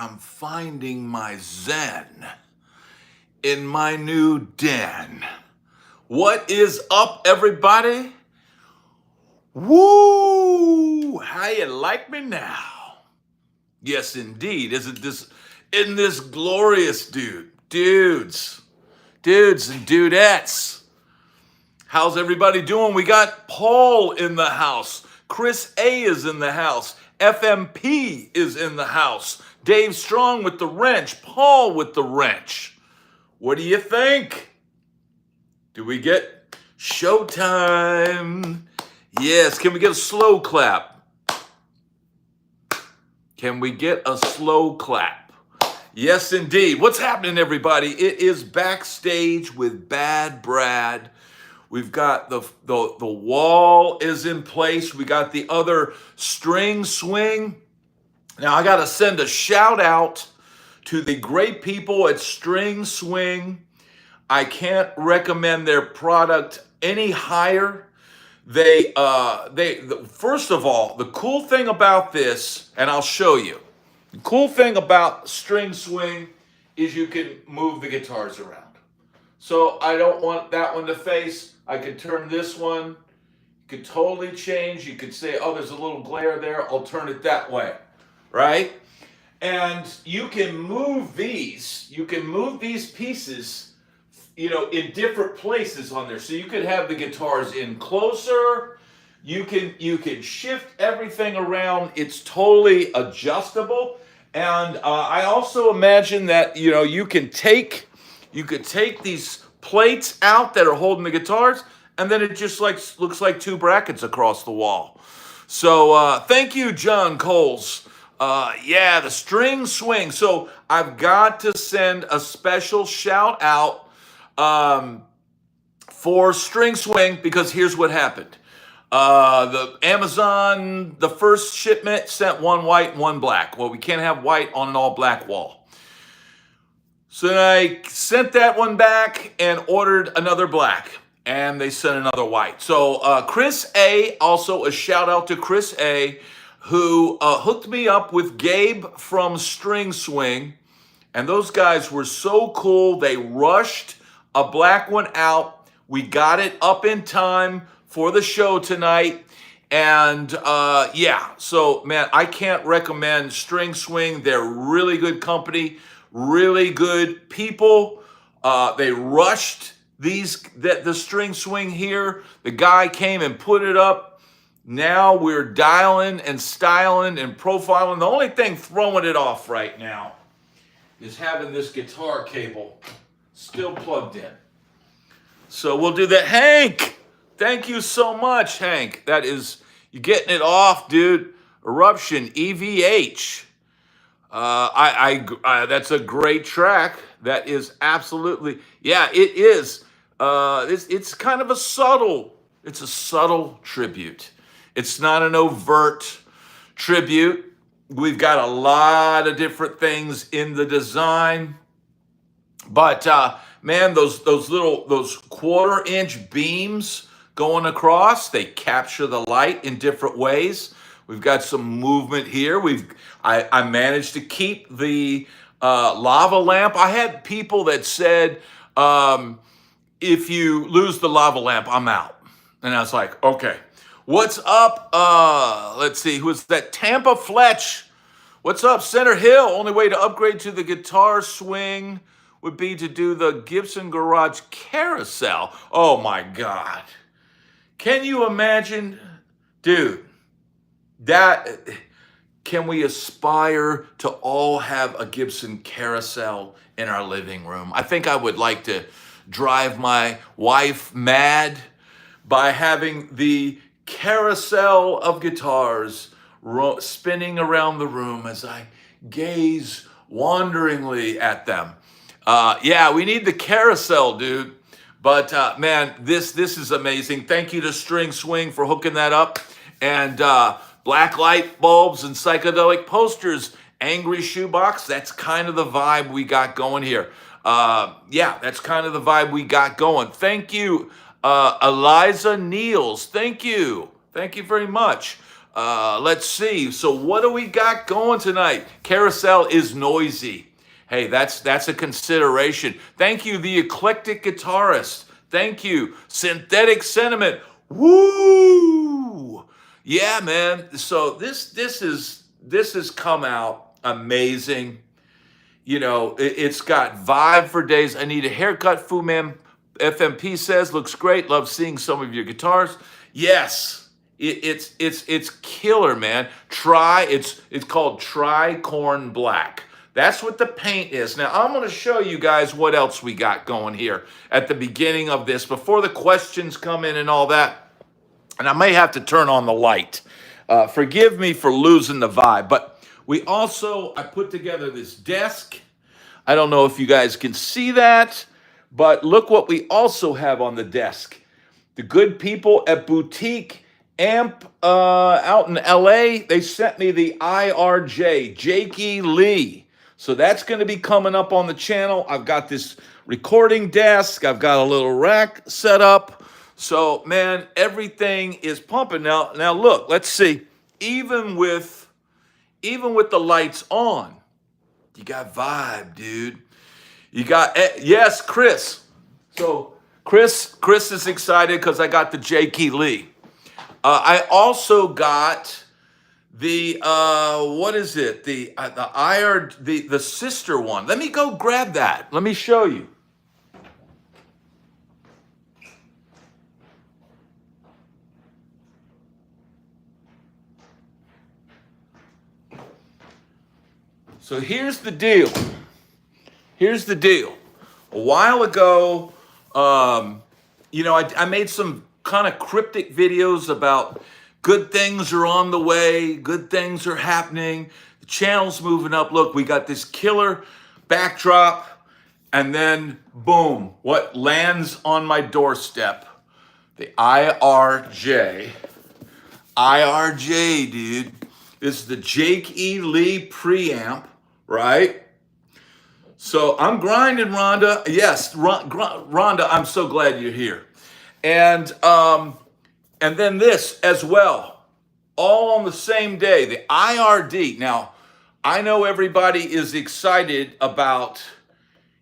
I'm finding my zen in my new den. What is up, everybody? Woo! How you like me now? Yes, indeed. Isn't this glorious, dudes and dudettes? How's everybody doing? We got Paul in the house. Chris A is in the house. FMP is in the house. Dave Strong with the wrench. Paul with the wrench. What do you think? Do we get showtime? Yes. Can we get a slow clap? Can we get a slow clap? Yes, indeed. What's happening, everybody? It is Backstage with Bad Brad. We've got the wall is in place. We got the other string swing. Now I got to send a shout out to the great people at String Swing. I can't recommend their product any higher. First of all, the cool thing about this, and I'll show you. The cool thing about String Swing is you can move the guitars around. So I don't want that one to face. I could turn this one. You could totally change. You could say, oh, there's a little glare there. I'll turn it that way, right? And you can move these. You can move these pieces, in different places on there. So you could have the guitars in closer. You can shift everything around. It's totally adjustable. And I also imagine that you could take these plates out that are holding the guitars, and then it just looks like two brackets across the wall. So thank you, John Coles. The String Swing. So I've got to send a special shout out for String Swing, because here's what happened. The Amazon, the first shipment sent one white and one black. Well, we can't have white on an all black wall. So then I sent that one back and ordered another black, and they sent another white. So Chris A, also a shout out to Chris A, who hooked me up with Gabe from String Swing, and those guys were so cool. They rushed a black one out. We got it up in time for the show tonight. And so man, I can't recommend String Swing. They're really good company. Really good people. They rushed the String Swing here. The guy came and put it up. Now we're dialing and styling and profiling. The only thing throwing it off right now is having this guitar cable still plugged in. So we'll do that. Hank, thank you so much, Hank. You're getting it off, dude. Eruption, EVH. That's a great track. That is absolutely, it is. It's kind of a subtle tribute. It's not an overt tribute. We've got a lot of different things in the design, but man, those 1/4-inch beams going across, they capture the light in different ways. We've got some movement here. I managed to keep the lava lamp. I had people that said, if you lose the lava lamp, I'm out. And I was like, okay, what's up? Let's see, who's that? Tampa Fletch. What's up, Center Hill? Only way to upgrade to the guitar swing would be to do the Gibson Garage Carousel. Oh my God. Can you imagine? Dude. Can we aspire to all have a Gibson Carousel in our living room? I think I would like to drive my wife mad by having the carousel of guitars spinning around the room as I gaze wanderingly at them. We need the carousel, dude. But man, this is amazing. Thank you to String Swing for hooking that up. And black light bulbs and psychedelic posters, angry shoebox. That's kind of the vibe we got going here. That's kind of the vibe we got going. Thank you, Eliza Niels. Thank you very much. Let's see. So what do we got going tonight? Carousel is noisy. Hey, that's a consideration. Thank you, the eclectic guitarist. Thank you, synthetic sentiment. Woo! Yeah, man. So this has come out amazing. You know, it's got vibe for days. I need a haircut, Fu Man. FMP says looks great. Love seeing some of your guitars. Yes, it's killer, man. It's called Tricorn Black. That's what the paint is. Now I'm going to show you guys what else we got going here at the beginning of this before the questions come in and all that. And I may have to turn on the light. Forgive me for losing the vibe, but I put together this desk. I don't know if you guys can see that, but look what we also have on the desk. The good people at Boutique Amp out in LA, they sent me the IRJ, Jakey Lee. So that's going to be coming up on the channel. I've got this recording desk. I've got a little rack set up. So, man, everything is pumping. Now look, let's see. Even with the lights on, you got vibe, dude. You got, yes, Chris. So Chris is excited because I got the Jakey Lee. I also got the what is it? The sister one. Let me go grab that. Let me show you. So here's the deal. A while ago, I made some kind of cryptic videos about good things are on the way, good things are happening, the channel's moving up. Look, we got this killer backdrop, and then boom, what lands on my doorstep? The IRJ. IRJ, dude. This is the Jake E. Lee preamp, right? So I'm grinding, Rhonda. Yes, Rhonda, I'm so glad you're here. And then this as well, all on the same day, the IRD. Now, I know everybody is excited about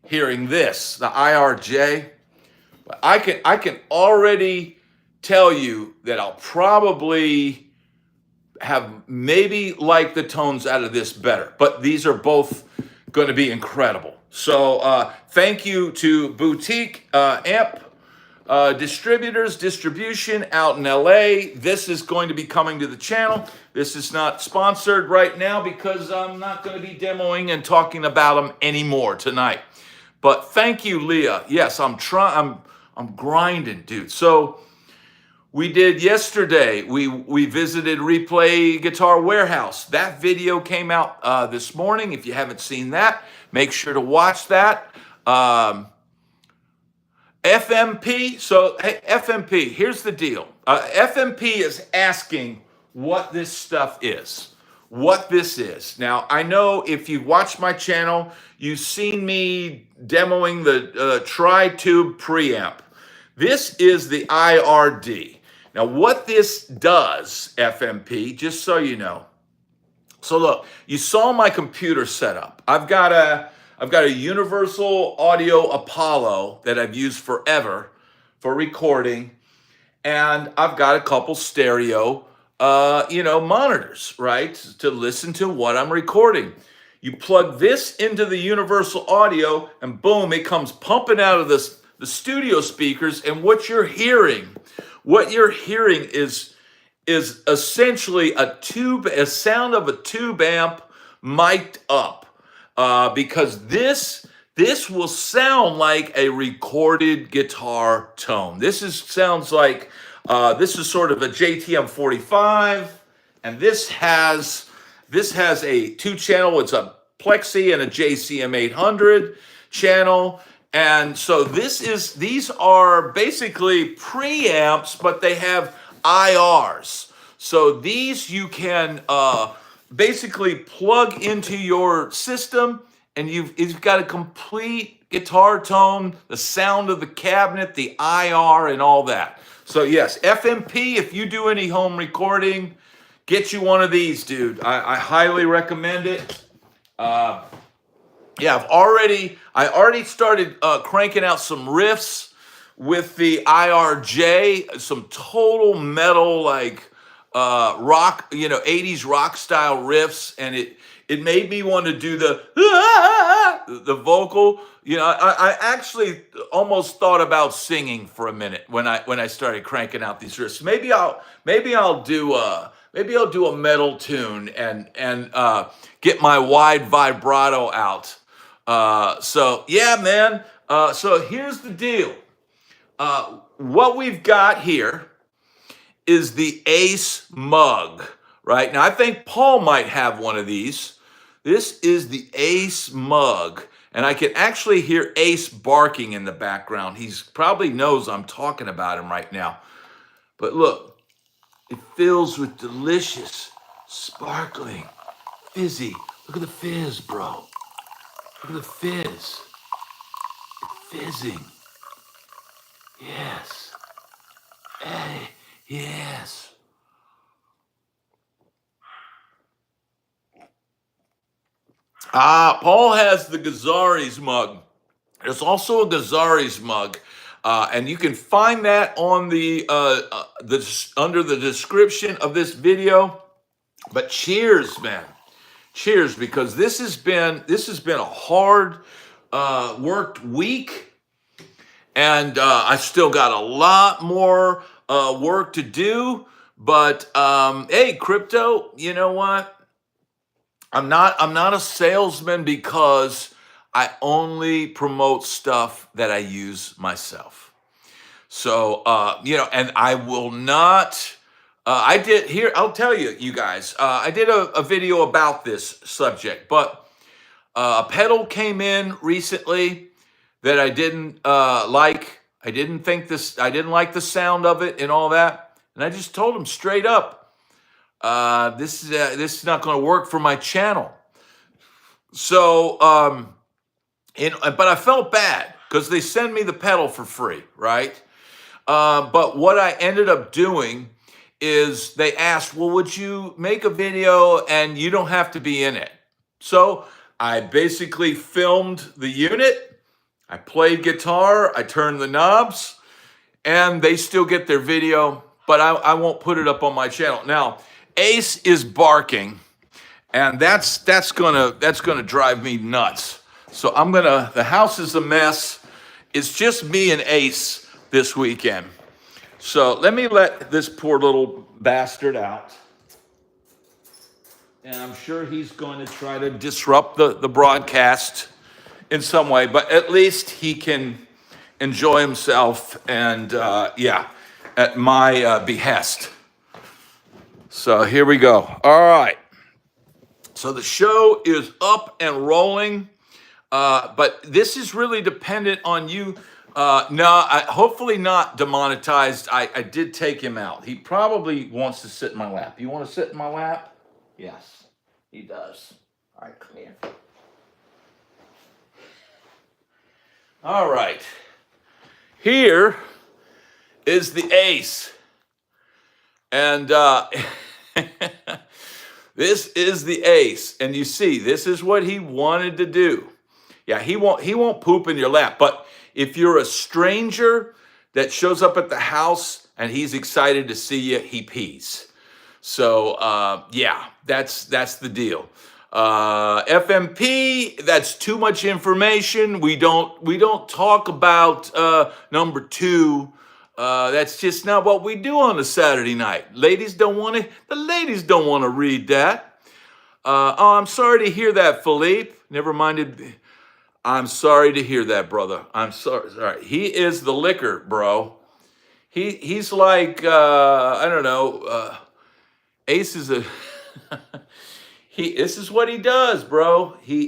hearing this, the IRJ. But I can already tell you that I'll probably have maybe liked the tones out of this better. But these are both going to be incredible. So thank you to Boutique Amp Distribution out in LA. This is going to be coming to the channel. This is not sponsored right now because I'm not going to be demoing and talking about them anymore tonight. But thank you, Leah. Yes, I'm grinding, dude. So we did yesterday. We visited Replay Guitar Warehouse. That video came out this morning. If you haven't seen that, make sure to watch that. FMP. So, hey, FMP, here's the deal. FMP is asking what this stuff is, what this is. Now, I know if you've watched my channel, you've seen me demoing the tri-tube preamp. This is the IRD. Now, what this does, FMP, just so you know. So look, you saw my computer setup. I've got a Universal Audio Apollo that I've used forever for recording, and I've got a couple stereo, monitors, right, to listen to what I'm recording. You plug this into the Universal Audio, and boom, it comes pumping out of the studio speakers, and what you're hearing is essentially a sound of a tube amp mic'd up. Because this will sound like a recorded guitar tone. This is sort of a JTM 45, and this has a 2-channel. It's a Plexi and a JCM 800 channel. And so these are basically preamps, but they have IRs. So these you can basically plug into your system, and you've got a complete guitar tone, the sound of the cabinet, the IR, and all that. So yes, FMP, if you do any home recording, get you one of these, dude. I highly recommend it. Yeah, I already started cranking out some riffs with the IRJ, some total metal like rock, 80s rock style riffs, and it made me want to do the vocal. I actually almost thought about singing for a minute when I started cranking out these riffs. Maybe I'll do a metal tune and get my wide vibrato out. So yeah, man. So here's the deal. What we've got here is the Ace mug, right? Now I think Paul might have one of these. This is the Ace mug, and I can actually hear Ace barking in the background. He probably knows I'm talking about him right now. But look, it fills with delicious, sparkling, fizzy. Look at the fizz, bro. Look at the fizz. It's fizzing. Yes. Hey, yes. Paul has the Gazzari's mug. There's also a Gazzari's mug, and you can find that on the under the description of this video. But cheers, man. Cheers, because this has been a hard worked week, and I still got a lot more work to do. But hey, crypto, you know what? I'm not a salesman because I only promote stuff that I use myself. So and I will not. I did here. I'll tell you guys. I did a video about this subject, but a pedal came in recently that I didn't like. I didn't like the sound of it and all that. And I just told him straight up, this is not going to work for my channel. So, but I felt bad because they send me the pedal for free, right? But what I ended up doing is they asked, well, would you make a video and you don't have to be in it? So I basically filmed the unit. I played guitar. I turned the knobs, and they still get their video, but I won't put it up on my channel. Now, Ace is barking, and that's gonna drive me nuts. So the house is a mess. It's just me and Ace this weekend. So let me let this poor little bastard out. And I'm sure he's going to try to disrupt the broadcast in some way, but at least he can enjoy himself and at my behest. So here we go. All right. So the show is up and rolling, but this is really dependent on you. Hopefully not demonetized. I did take him out. He probably wants to sit in my lap. You want to sit in my lap? Yes, he does. All right, come here. All right. Here is the Ace. And this is the Ace. And you see, this is what he wanted to do. Yeah, he won't poop in your lap. But if you're a stranger that shows up at the house and he's excited to see you, he pees. So that's the deal. FMP, that's too much information. We don't talk about number 2. That's just not what we do on a Saturday night. The ladies don't want to read that. I'm sorry to hear that, Philippe. Never minded. I'm sorry to hear that, brother. I'm sorry. He is the liquor, bro. He's like I don't know. Ace is a this is what he does, bro. He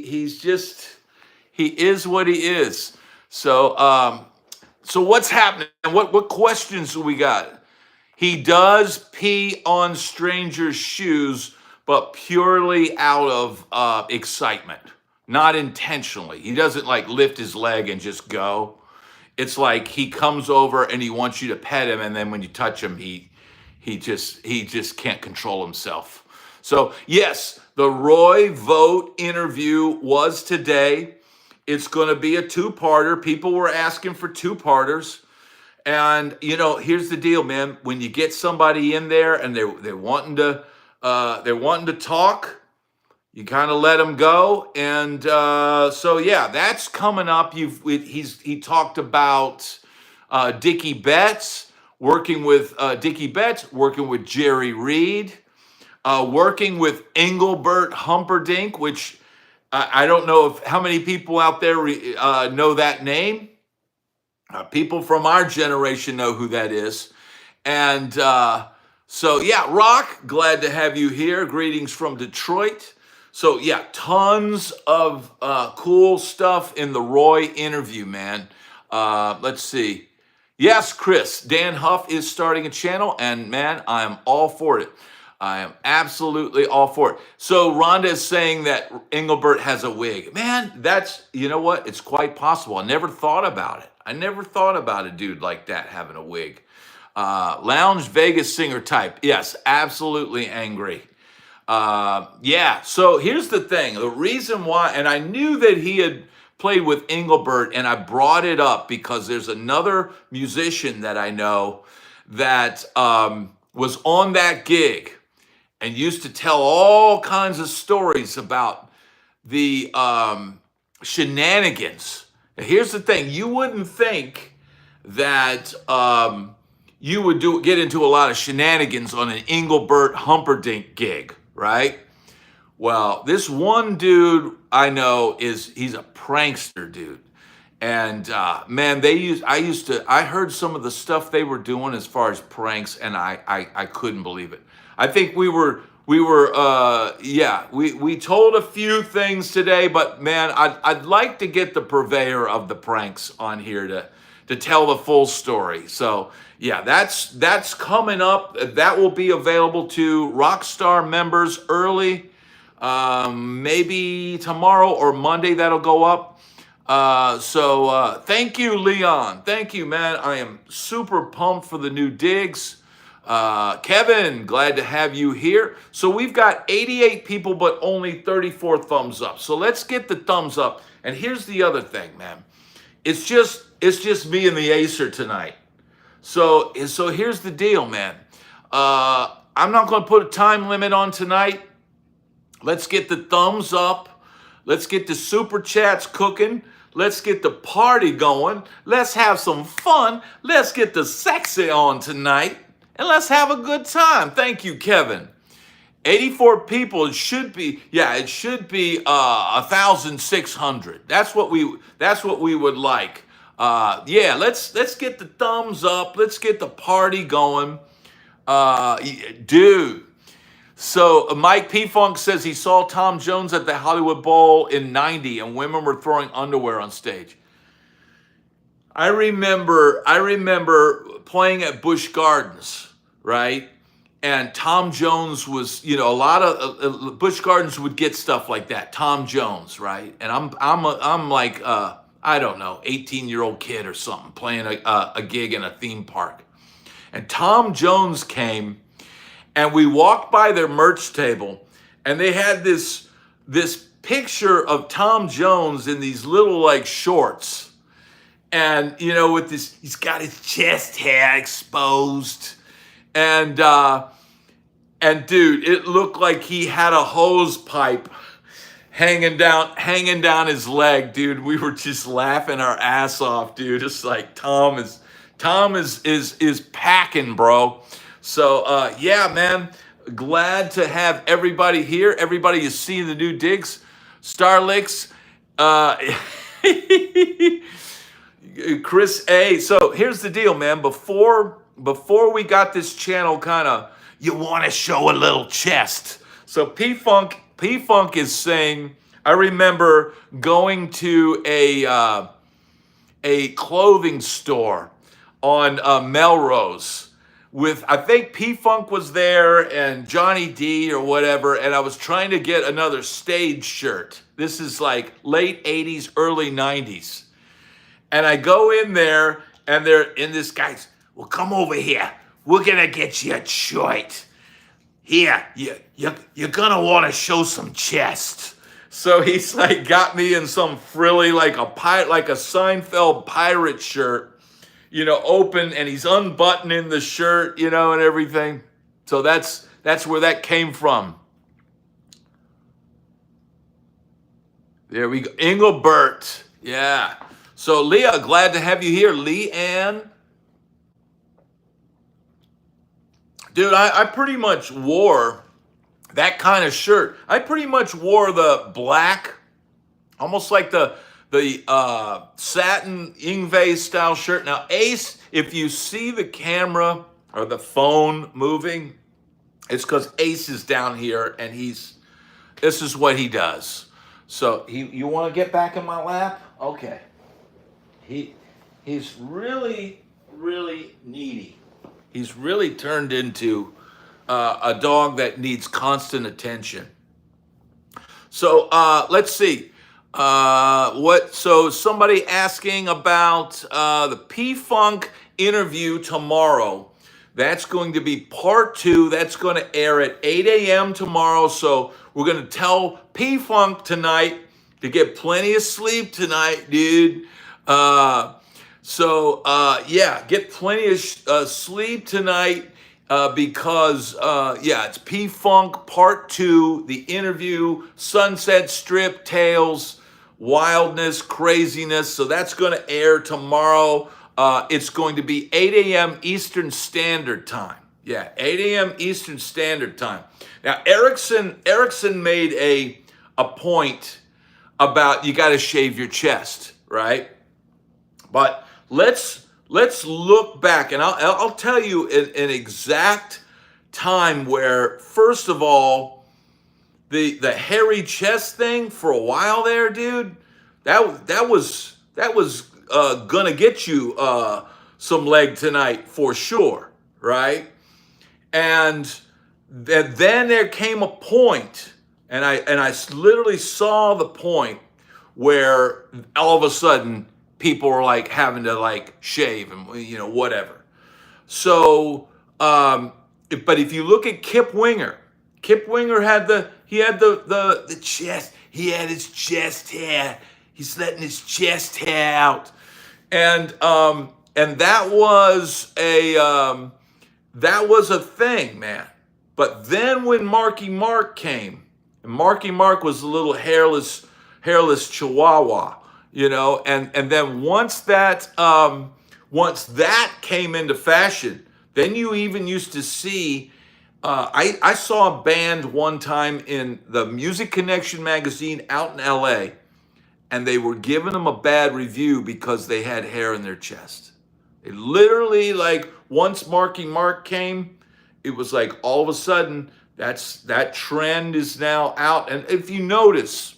is what he is. So what's happening? What questions do we got? He does pee on strangers' shoes, but purely out of excitement, not intentionally. He doesn't like lift his leg and just go. It's like he comes over and he wants you to pet him, and then when you touch him, he he just can't control himself. So yes, the Roy Vote interview was today. It's going to be a two-parter. People were asking for two-parters. And here's the deal, man. When you get somebody in there and they're wanting to talk, you kind of let them go. And so yeah, that's coming up. He talked about Dickie Betts, working with Jerry Reed, working with Engelbert Humperdinck, which I don't know how many people out there know that name. People from our generation know who that is. And so, yeah, Rock, glad to have you here. Greetings from Detroit. So, yeah, tons of cool stuff in the Roy interview, man. Let's see. Yes, Chris, Dan Huff is starting a channel, and man, I am all for it. I am absolutely all for it. So Rhonda is saying that Engelbert has a wig. Man, you know what? It's quite possible. I never thought about it. I never thought about a dude like that having a wig. Lounge Vegas singer type. Yes, absolutely angry. Yeah, so here's the thing. The reason why, and I knew that he had played with Engelbert, and I brought it up because there's another musician that I know that was on that gig and used to tell all kinds of stories about the shenanigans. Now, here's the thing. You wouldn't think that you would get into a lot of shenanigans on an Engelbert Humperdinck gig, right? Well, this one dude I know he's a prankster, dude. And man, I heard some of the stuff they were doing as far as pranks, and I couldn't believe it. I think we told a few things today, but man, I'd like to get the purveyor of the pranks on here to tell the full story. So yeah, that's coming up. That will be available to Rockstar members early, maybe tomorrow or Monday. That'll go up. So thank you, Leon. Thank you, man. I am super pumped for the new digs. Kevin, glad to have you here. So we've got 88 people, but only 34 thumbs up. So let's get the thumbs up. And here's the other thing, man. It's just me and the Acer tonight. So here's the deal, man. I'm not going to put a time limit on tonight. Let's get the thumbs up. Let's get the super chats cooking. Let's get the party going. Let's have some fun. Let's get the sexy on tonight. And let's have a good time. Thank you, Kevin. 84 people. It should be 1,600. That's what we would like. Yeah, let's get the thumbs up. Let's get the party going. Dude. So Mike P. Funk says he saw Tom Jones at the Hollywood Bowl in '90 and women were throwing underwear on stage. I remember playing at Busch Gardens, right? And Tom Jones was, a lot of Busch Gardens would get stuff like that. Tom Jones, right? And I'm like, I don't know, 18-year-old kid or something playing a gig in a theme park. And Tom Jones came, and we walked by their merch table, and they had this picture of Tom Jones in these little like shorts. And, with this, he's got his chest hair exposed. And dude, it looked like he had a hose pipe hanging down his leg, dude. We were just laughing our ass off, dude. It's like Tom is packing, bro. So, yeah, man, glad to have everybody here. Everybody is seeing the new digs. Starlicks, Chris A. So here's the deal, man. Before we got this channel you want to show a little chest. So P-Funk is saying, I remember going to a clothing store on Melrose with, I think P-Funk was there and Johnny D or whatever, and I was trying to get another stage shirt. This is like late 80s, early 90s. And I go in there, and this guy's, well, come over here. we're gonna get you a joint. Here, you're gonna want to show some chest. So he's like got me in some frilly like a Seinfeld pirate shirt, open, and he's unbuttoning the shirt, and everything. So that's where that came from. There we go. Engelbert. Yeah. So Leah, glad to have you here. Leanne. Dude, I pretty much wore that kind of shirt. I pretty much wore the black, almost like the satin Yngwie style shirt. Now, Ace, if you see the camera or the phone moving, it's because Ace is down here and this is what he does. So you want to get back in my lap? Okay. He's really, really needy. He's really turned into a dog that needs constant attention. So let's see. So somebody asking about the P-Funk interview tomorrow. That's going to be part 2. That's going to air at 8 a.m. tomorrow. So we're going to tell P-Funk tonight to get plenty of sleep tonight, dude. Get plenty of sleep tonight because it's P-Funk Part 2, the interview, Sunset Strip, Tales, Wildness, Craziness. So that's going to air tomorrow. It's going to be 8 a.m. Eastern Standard Time. Yeah, 8 a.m. Eastern Standard Time. Now, Erickson made a point about you got to shave your chest, right? But let's look back, and I'll tell you an exact time where, first of all, the hairy chest thing for a while there, dude, that was gonna get you some leg tonight for sure, right? And then there came a point, and I literally saw the point where all of a sudden people were like having to like shave and whatever. So, but if you look at Kip Winger had the chest. He had his chest hair. He's letting his chest hair out, and that was a thing, man. But then when Marky Mark came, and Marky Mark was a little hairless chihuahua, and then once that came into fashion, then you even used to see, I saw a band one time in the Music Connection magazine out in LA, and they were giving them a bad review because they had hair in their chest. It literally, like, once Marky Mark came, it was like all of a sudden that trend is now out. And if you notice,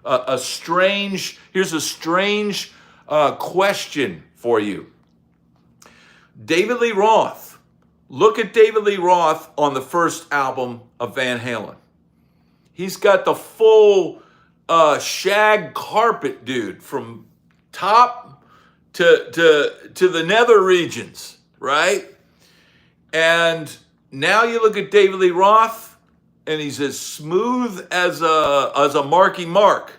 here's a strange question for you. David Lee Roth. Look at David Lee Roth on the first album of Van Halen. He's got the full shag carpet, dude, from top to the nether regions, right? And now you look at David Lee Roth, and he's as smooth as a Marky Mark.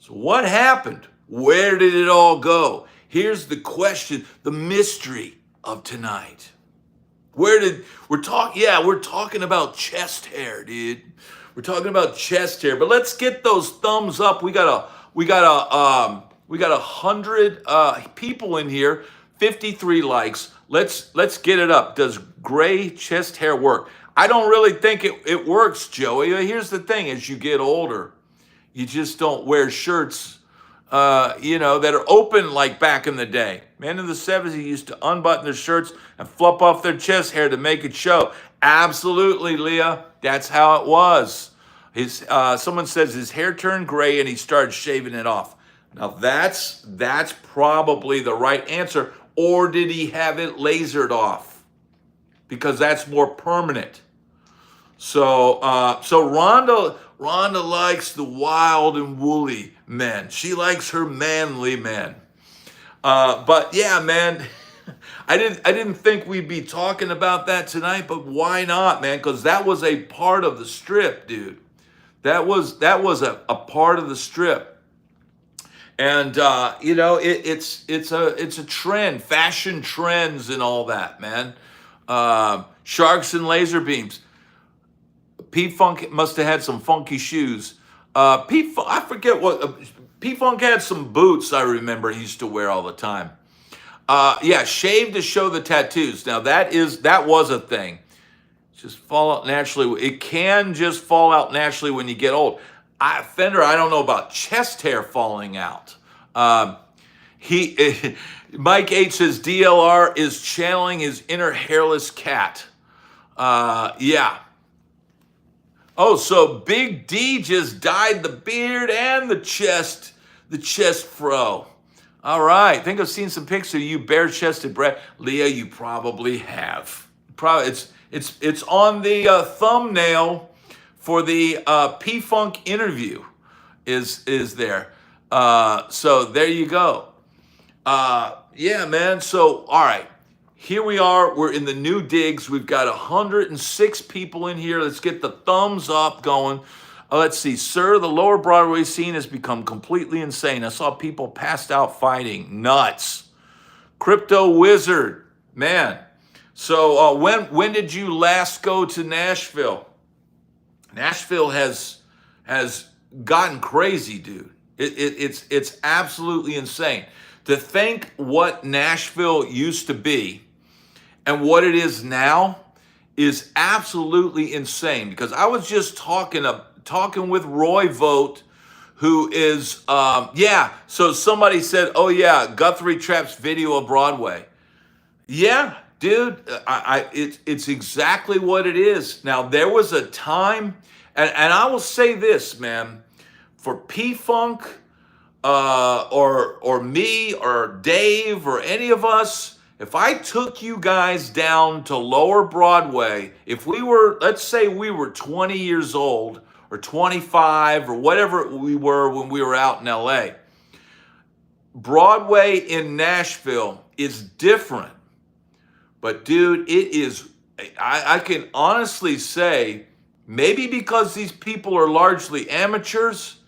So what happened? Where did it all go? Here's the question, the mystery of tonight. We're talking about chest hair, dude. We're talking about chest hair, but let's get those thumbs up. We got 100 people in here, 53 likes. Let's get it up. Does gray chest hair work? I don't really think it works, Joey. Here's the thing: as you get older, you just don't wear shirts, that are open like back in the day. Men in the 70s used to unbutton their shirts and flip off their chest hair to make it show. Absolutely, Leah. That's how it was. Someone says his hair turned gray and he started shaving it off. Now that's probably the right answer. Or did he have it lasered off? Because that's more permanent. So Rhonda likes the wild and woolly men. She likes her manly men. But yeah, man, I didn't think we'd be talking about that tonight, but why not, man? Because that was a part of the strip, dude. That was a part of the strip. And it's a trend, fashion trends and all that, man. Sharks and laser beams. P Funk must have had some funky shoes. I forget what P Funk had some boots. I remember he used to wear all the time. Yeah, shave to show the tattoos. Now that was a thing. Just fall out naturally. It can just fall out naturally when you get old. Fender, I don't know about chest hair falling out. He Mike H says DLR is channeling his inner hairless cat. Yeah. Oh, so Big D just dyed the beard and the chest fro. All right. I think I've seen some pics of you bare-chested, Brett. Leah, you probably have. Probably it's on the thumbnail for the P-Funk interview is there. So there you go. Yeah, man. So, all right. Here we are. We're in the new digs. We've got 106 people in here. Let's get the thumbs up going. Let's see. Sir, the lower Broadway scene has become completely insane. I saw people passed out fighting. Nuts. Crypto Wizard. Man. So when did you last go to Nashville? Nashville has gotten crazy, dude. It's absolutely insane. To think what Nashville used to be and what it is now is absolutely insane. Because I was just talking with Roy Vogt, who is So somebody said, "Oh yeah, Guthrie Trapp's video of Broadway." Yeah, dude, it's exactly what it is. Now there was a time, and I will say this, man, for P-Funk. Or me or Dave or any of us, if I took you guys down to Lower Broadway, if we were, let's say we were 20 years old or 25 or whatever we were when we were out in LA, Broadway in Nashville is different. But dude, it is, I can honestly say, maybe because these people are largely amateurs,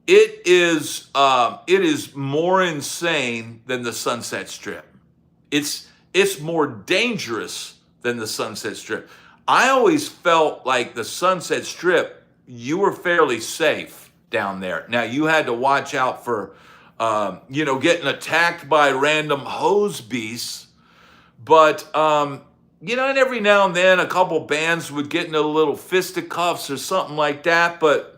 it is more insane than the Sunset Strip. It's more dangerous than the Sunset Strip. I always felt like the Sunset Strip, you were fairly safe down there. Now you had to watch out for getting attacked by random hose beasts, but and every now and then a couple bands would get into little fisticuffs or something like that, but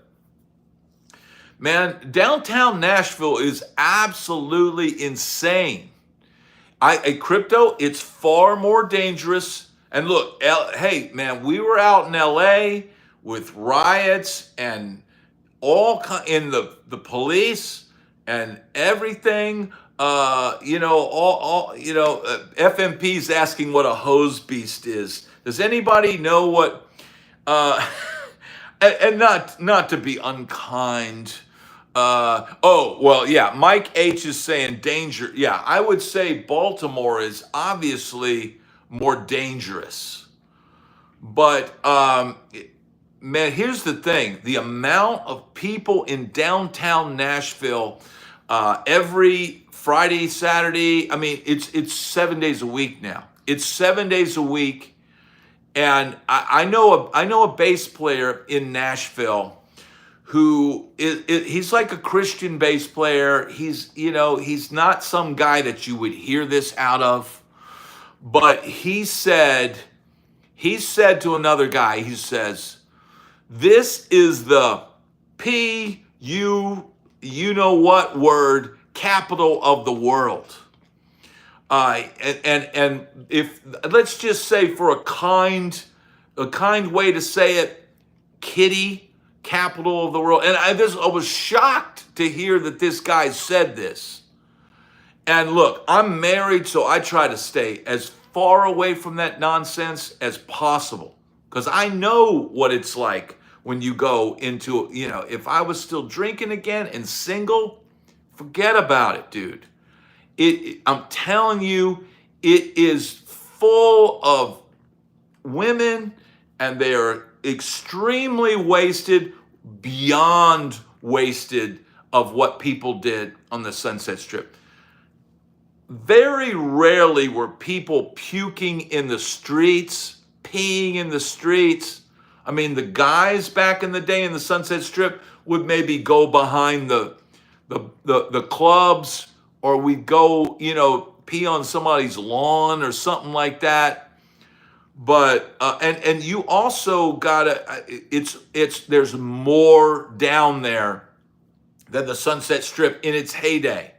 man, downtown Nashville is absolutely insane. Crypto, it's far more dangerous. And look, hey, man, we were out in LA with riots and in the police and everything. FMP's asking what a hose beast is. Does anybody know what? And not to be unkind. Mike H is saying danger. Yeah, I would say Baltimore is obviously more dangerous. But man, here's the thing. The amount of people in downtown Nashville every Friday, Saturday, I mean, it's 7 days a week now. It's 7 days a week. And I know a bass player in Nashville who he's like a Christian bass player. He's not some guy that you would hear this out of, but he said to another guy, he says, "This is the you know what word capital of the world." And if let's just say for a kind way to say it, kitty, capital of the world. And I was shocked to hear that this guy said this. And look, I'm married, so I try to stay as far away from that nonsense as possible, because I know what it's like when you go into, if I was still drinking again and single, forget about it, dude. I'm telling you, it is full of women, and they are extremely wasted, beyond wasted of what people did on the Sunset Strip. Very rarely were people puking in the streets, peeing in the streets. I mean, the guys back in the day in the Sunset Strip would maybe go behind the clubs, or we'd go, pee on somebody's lawn or something like that. But and you also gotta, there's more down there than the Sunset Strip in its heyday.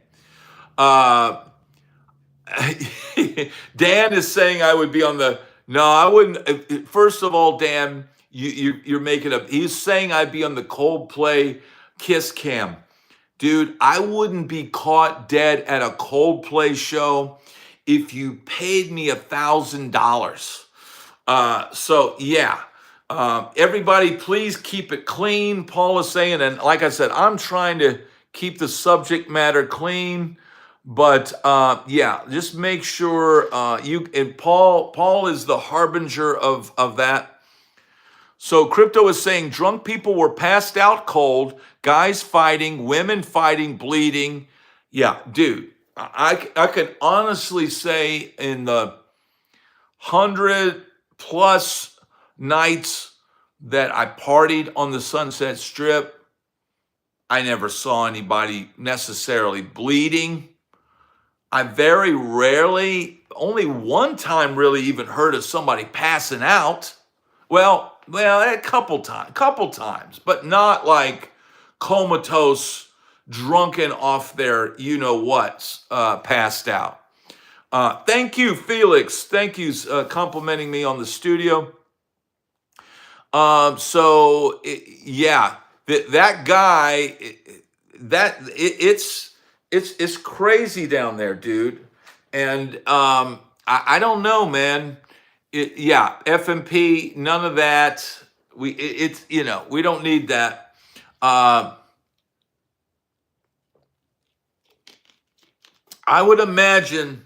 Dan is saying I would be on the. No, I wouldn't. First of all, Dan, you're making up. He's saying I'd be on the Coldplay Kiss Cam. Dude, I wouldn't be caught dead at a Coldplay show if you paid me $1,000. So yeah, everybody, please keep it clean. Paul is saying, and like I said, I'm trying to keep the subject matter clean. But yeah, just make sure you and Paul is the harbinger of that. So Crypto is saying drunk people were passed out cold, guys fighting, women fighting, bleeding. Yeah, dude, I can honestly say in the 100+ nights that I partied on the Sunset Strip, I never saw anybody necessarily bleeding. I very rarely, only one time really even heard of somebody passing out. Well, a couple times, but not like comatose, drunken off their you-know-whats, passed out. Thank you, Felix. Thank you, complimenting me on the studio. Yeah, that guy, it's crazy down there, dude. And I don't know, man. Yeah, FMP, none of that. We don't need that. I would imagine.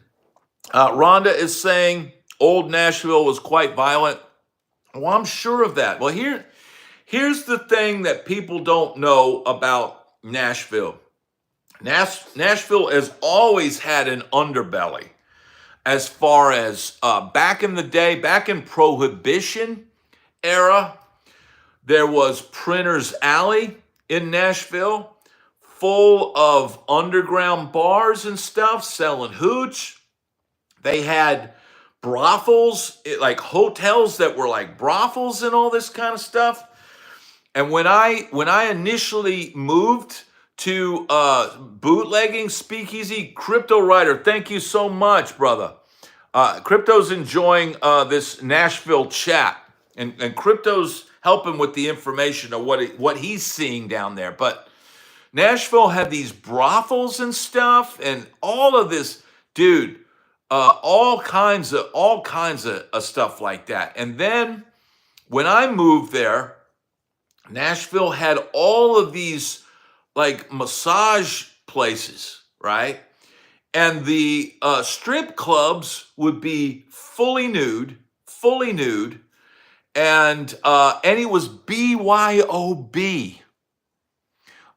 Rhonda is saying old Nashville was quite violent. Well, I'm sure of that. Well, here's the thing that people don't know about Nashville. Nashville has always had an underbelly. As far as back in the day, back in Prohibition era, there was Printer's Alley in Nashville, full of underground bars and stuff selling hooch. They had brothels, like hotels that were like brothels and all this kind of stuff. And when I initially moved to bootlegging speakeasy, Crypto Writer, thank you so much, brother. Crypto's enjoying this Nashville chat, and Crypto's helping with the information of what he's seeing down there. But Nashville had these brothels and stuff, and all of this, dude, all kinds of stuff like that. And then when I moved there, Nashville had all of these like massage places, right? And the strip clubs would be fully nude, and it was BYOB.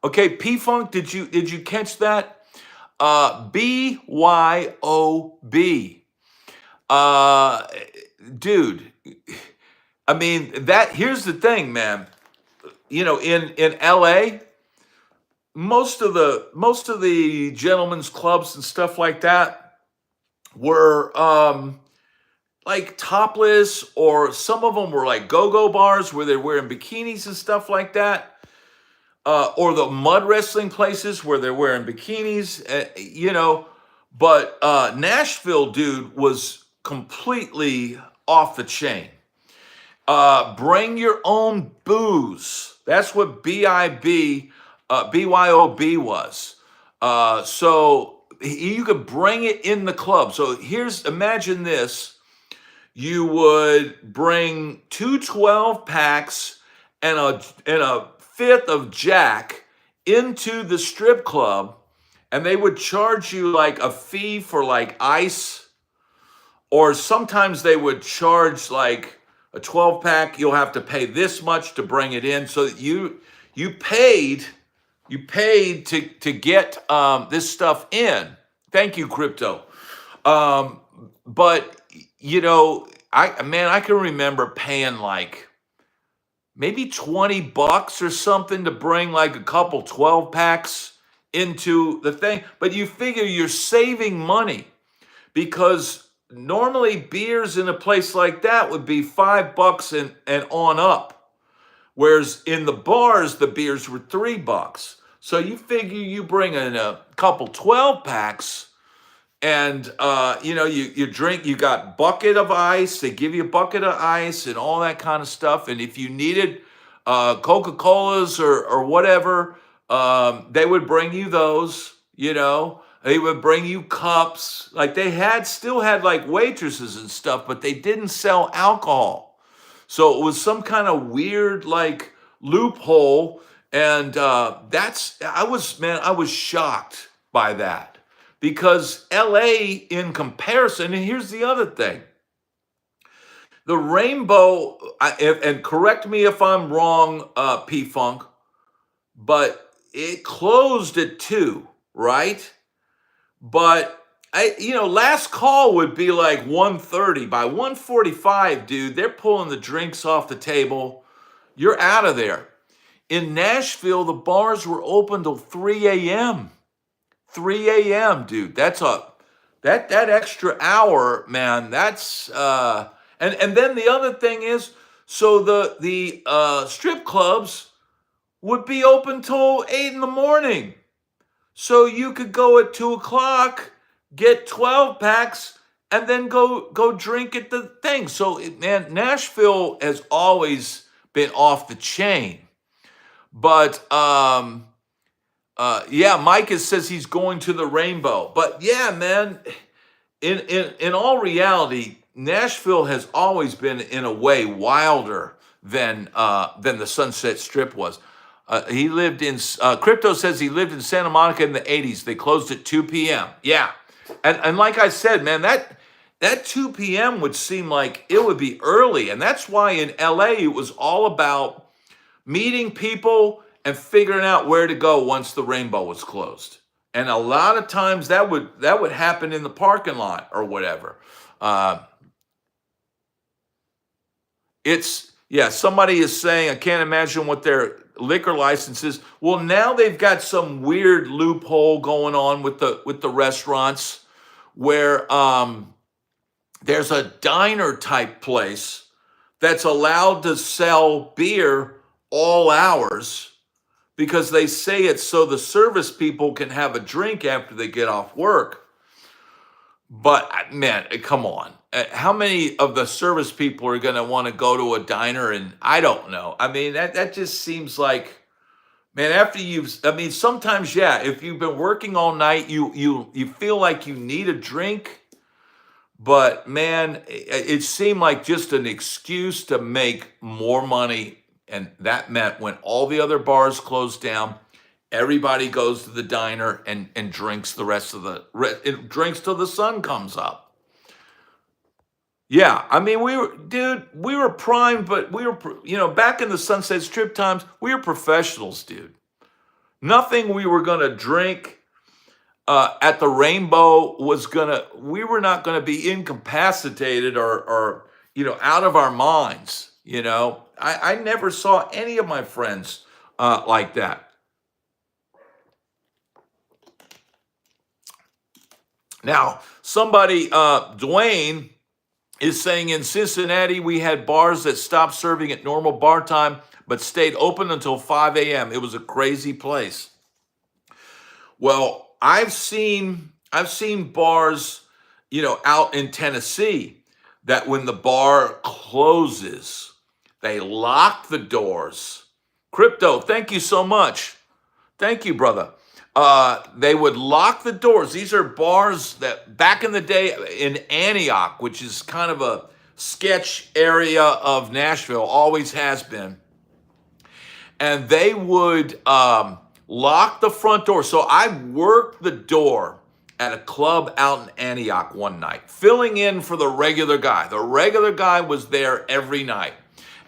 Okay, P-Funk, did you catch that? BYOB. Dude, I mean, here's the thing, man. In LA, most of the gentlemen's clubs and stuff like that were like topless, or some of them were like go-go bars where they're wearing bikinis and stuff like that, or the mud wrestling places where they're wearing bikinis, but Nashville, dude, was completely off the chain. Bring your own booze. That's what BYOB was. So you could bring it in the club. So imagine this. You would bring 2 12-packs and a fifth of Jack into the strip club, and they would charge you like a fee for like ice. Or sometimes they would charge like a 12 pack, you'll have to pay this much to bring it in. So that you paid to get this stuff in. Thank you, crypto. But I can remember paying like maybe $20 or something to bring like a couple 12 packs into the thing. But you figure you're saving money, because normally beers in a place like that would be $5 and on up. Whereas in the bars, the beers were $3. So you figure you bring in a couple 12 packs, and you drink, you got bucket of ice, they give you a bucket of ice and all that kind of stuff. And if you needed Coca-Colas or whatever, they would bring you those. They would bring you cups. Like they still had like waitresses and stuff, but they didn't sell alcohol. So it was some kind of weird like loophole. And I was shocked by that. Because LA, in comparison, and here's the other thing. The Rainbow, and correct me if I'm wrong, P-Funk, but it closed at 2, right? But last call would be like 1:30. By 1:45, dude, they're pulling the drinks off the table. You're out of there. In Nashville, the bars were open till 3 a.m. 3 a.m., dude. That's that extra hour, man. That's and then the other thing is, so the strip clubs would be open till 8 in the morning. So you could go at 2 o'clock, get 12 packs, and then go drink at the thing. So man, Nashville has always been off the chain. But Mike says he's going to the Rainbow. But yeah, man, in all reality, Nashville has always been in a way wilder than the Sunset Strip was. He lived in Crypto says he lived in Santa Monica in the 80s. They closed at 2 p.m. Yeah, and like I said, man, that 2 p.m. would seem like it would be early, and that's why in LA it was all about meeting people and figuring out where to go once the Rainbow was closed. And a lot of times that would happen in the parking lot or whatever. Somebody is saying, I can't imagine what their liquor license is. Well, now they've got some weird loophole going on with the restaurants where there's a diner type place that's allowed to sell beer all hours, because they say it's so the service people can have a drink after they get off work. But man, come on. How many of the service people are going to want to go to a diner? And I don't know. I mean, that just seems like, man, sometimes, if you've been working all night, you feel like you need a drink. But man, it seemed like just an excuse to make more money. And that meant when all the other bars closed down, everybody goes to the diner and drinks the rest of drinks till the sun comes up. Yeah, I mean, we were primed, but we were, back in the Sunset Strip times, we were professionals, dude. Nothing we were going to drink at the Rainbow we were not going to be incapacitated or out of our minds, I never saw any of my friends like that. Now, somebody, Dwayne, is saying in Cincinnati, we had bars that stopped serving at normal bar time, but stayed open until 5 a.m. It was a crazy place. Well, I've seen bars, out in Tennessee, that when the bar closes, they lock the doors. Crypto, thank you so much. Thank you, brother. They would lock the doors. These are bars that back in the day in Antioch, which is kind of a sketch area of Nashville, always has been. And they would lock the front door. So I worked the door at a club out in Antioch one night, filling in for the regular guy. The regular guy was there every night,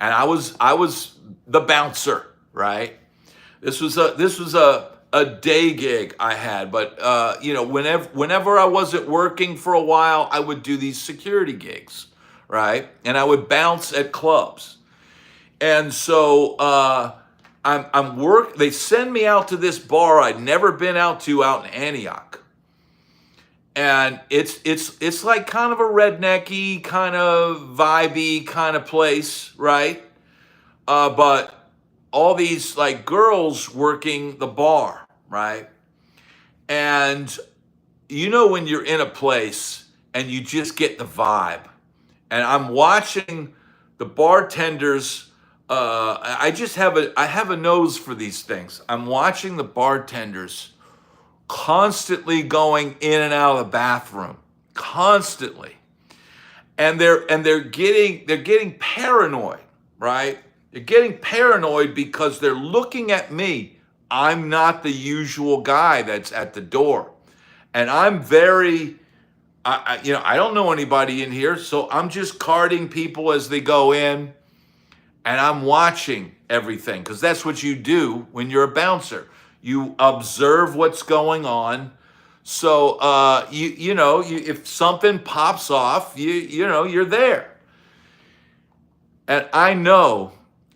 and I was the bouncer, right? This was a day gig I had, but whenever I wasn't working for a while, I would do these security gigs, right? And I would bounce at clubs. And so they send me out to this bar I'd never been out in Antioch. And it's like kind of a rednecky, kind of vibey kind of place, right? But all these like girls working the bar, right? And when you're in a place and you just get the vibe. And I'm watching the bartenders. I have a nose for these things. I'm watching the bartenders constantly going in and out of the bathroom, constantly, and they're getting paranoid, right? They're getting paranoid because they're looking at me. I'm not the usual guy that's at the door, and I'm very, I don't know anybody in here, so I'm just carding people as they go in, and I'm watching everything because that's what you do when you're a bouncer. You observe what's going on. So, if something pops off, you're there. And I know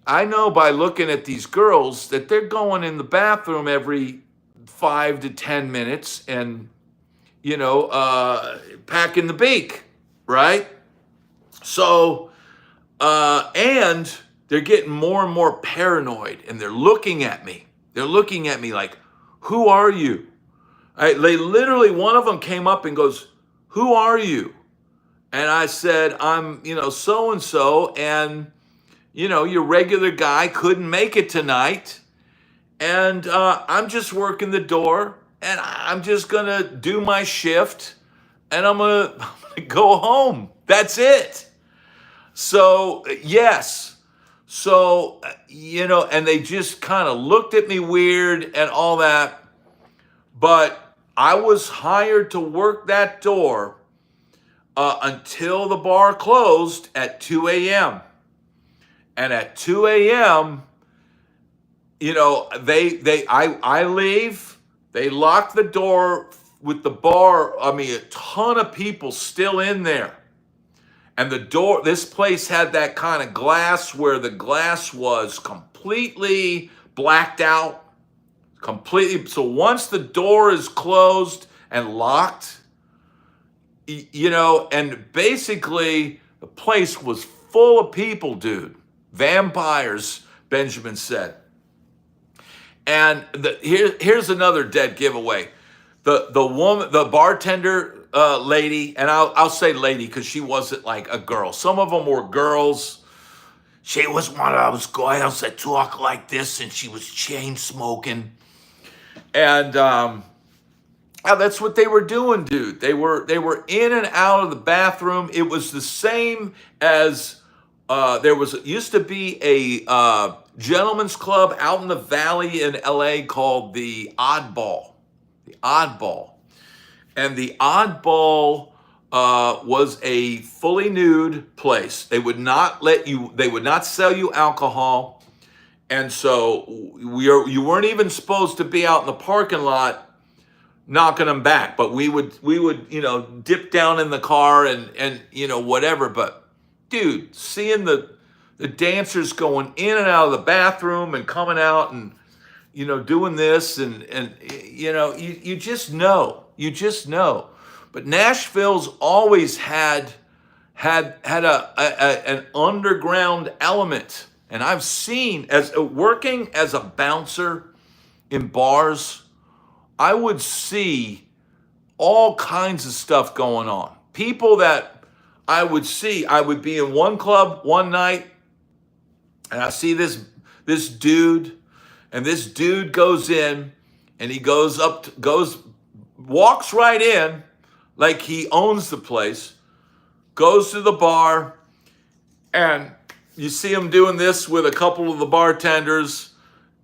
by looking at these girls that they're going in the bathroom every 5 to 10 minutes and, packing the beak, right? So, and they're getting more and more paranoid and they're looking at me. They're looking at me like, who are you? They literally, one of them came up and goes, who are you? And I said, I'm, so-and-so, and, your regular guy couldn't make it tonight. And I'm just working the door, and I'm just going to do my shift, and I'm going to go home. That's it. So, yes. So, and they just kind of looked at me weird and all that. But I was hired to work that door until the bar closed at 2 a.m. And at 2 a.m., I leave. They lock the door with the bar. A ton of people still in there. And the door, this place had that kind of glass where the glass was completely blacked out, completely. So once the door is closed and locked, and basically the place was full of people, dude. Vampires, Benjamin said. And here's another dead giveaway. The woman, the bartender, lady, and I'll say lady because she wasn't like a girl. Some of them were girls. She was one of those girls that talk like this, and she was chain smoking. And that's what they were doing, dude. They were in and out of the bathroom. It was the same as used to be a gentleman's club out in the valley in LA called the Oddball. The Oddball. And the Oddball was a fully nude place. They would not sell you alcohol. And so you weren't even supposed to be out in the parking lot knocking them back. But we would dip down in the car and whatever. But dude, seeing the dancers going in and out of the bathroom and coming out and doing this and you just know. You just know. But Nashville's always had an underground element. And I've seen, as working as a bouncer in bars, I would see all kinds of stuff going on. People that I would be in one club one night, and I see this dude, and this dude goes in, and he walks right in like he owns the place, goes to the bar, and you see him doing this with a couple of the bartenders,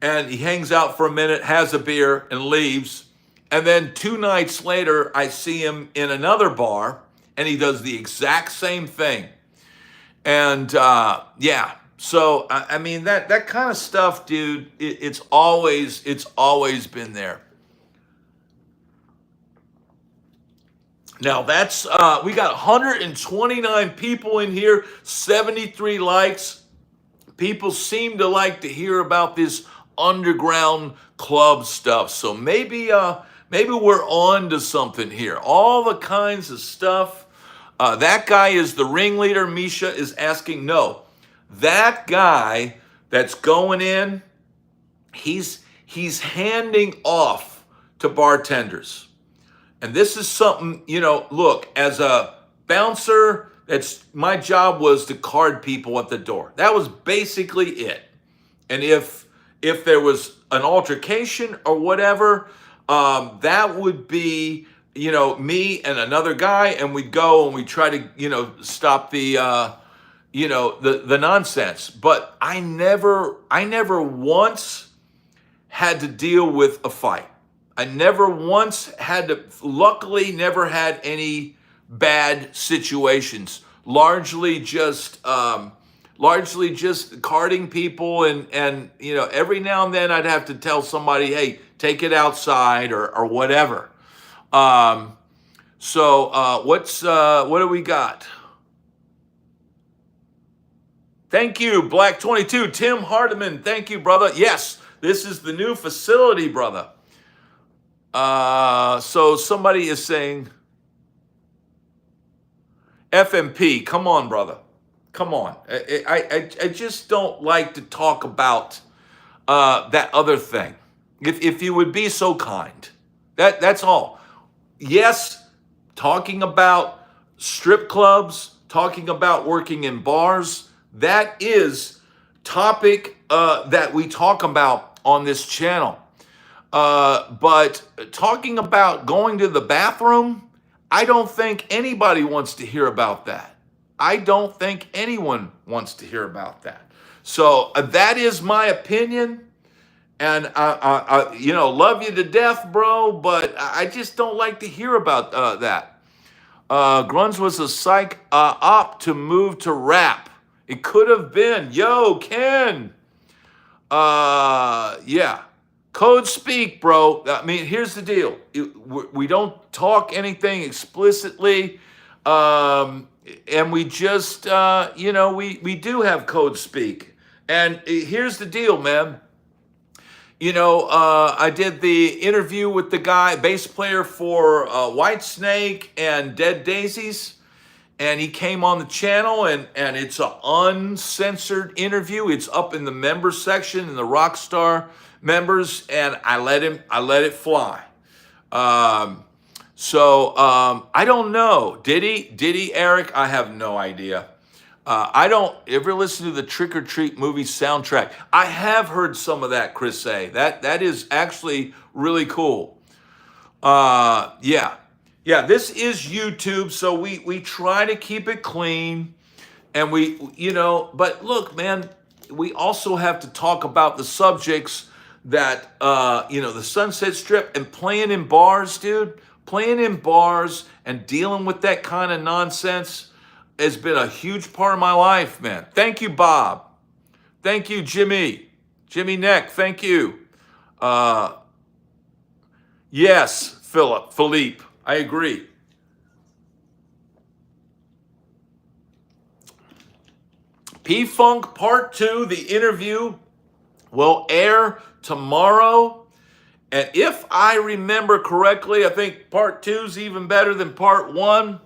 and he hangs out for a minute, has a beer, and leaves. And then 2 nights later, I see him in another bar, and he does the exact same thing. And yeah, so I mean that kind of stuff, dude. It's always been there. Now that's we got 129 people in here, 73 likes. People seem to like to hear about this underground club stuff. So maybe we're on to something here. All the kinds of stuff. That guy is the ringleader. Misha is asking. No, that guy that's going in, he's handing off to bartenders. And this is something, look, as a bouncer, my job was to card people at the door. That was basically it. And if there was an altercation or whatever, that would be, me and another guy, and we'd go and we try to, stop the, the nonsense. But I never once had to deal with a fight. I never once had to, luckily never had any bad situations. Largely just carding people and every now and then I'd have to tell somebody, hey, take it outside or whatever. What do we got? Thank you, Black 22, Tim Hardiman. Thank you, brother. Yes, this is the new facility, brother. So somebody is saying, FMP, come on, brother. Come on. I just don't like to talk about that other thing. If you would be so kind. That's all. Yes, talking about strip clubs, talking about working in bars, that is topic that we talk about on this channel. But talking about going to the bathroom, I don't think anybody wants to hear about that. I don't think anyone wants to hear about that. So that is my opinion. And I love you to death, bro, but I just don't like to hear about that. Grunge was a psych op to move to rap. It could have been. Yo, Ken. Yeah. Code speak, bro. I mean, here's the deal. We don't talk anything explicitly. And we just, we do have code speak. And here's the deal, man. I did the interview with the guy, bass player for Whitesnake and Dead Daisies. And he came on the channel, and it's an uncensored interview. It's up in the members section in the Rockstar members, and I let it fly. I don't know. Did he, Eric? I have no idea. I don't ever listen to the Trick or Treat movie soundtrack. I have heard some of that, Chris say. That is actually really cool. Yeah, this is YouTube, so we try to keep it clean, and but look, man, we also have to talk about the subjects that, the Sunset Strip and playing in bars, dude. Playing in bars and dealing with that kind of nonsense has been a huge part of my life, man. Thank you, Bob. Thank you, Jimmy. Jimmy Neck, thank you. Yes, Philippe, I agree. P-Funk Part 2, the interview, will air tomorrow. And if I remember correctly, I think Part 2 is even better than Part 1.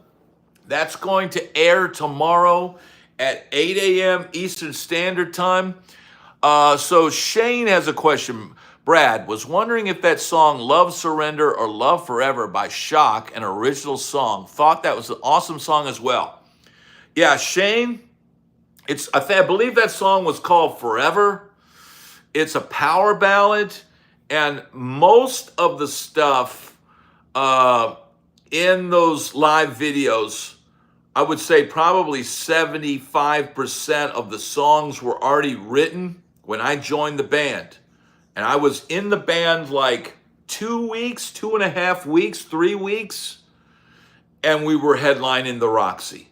That's going to air tomorrow at 8 a.m. Eastern Standard Time. So Shane has a question. Brad, was wondering if that song Love Surrender or Love Forever by Shock, an original song, thought that was an awesome song as well. Yeah, Shane, I believe that song was called Forever. It's a power ballad. And most of the stuff in those live videos, I would say probably 75% of the songs were already written when I joined the band. And I was in the band like 2 weeks, 2.5 weeks, 3 weeks, and we were headlining the Roxy.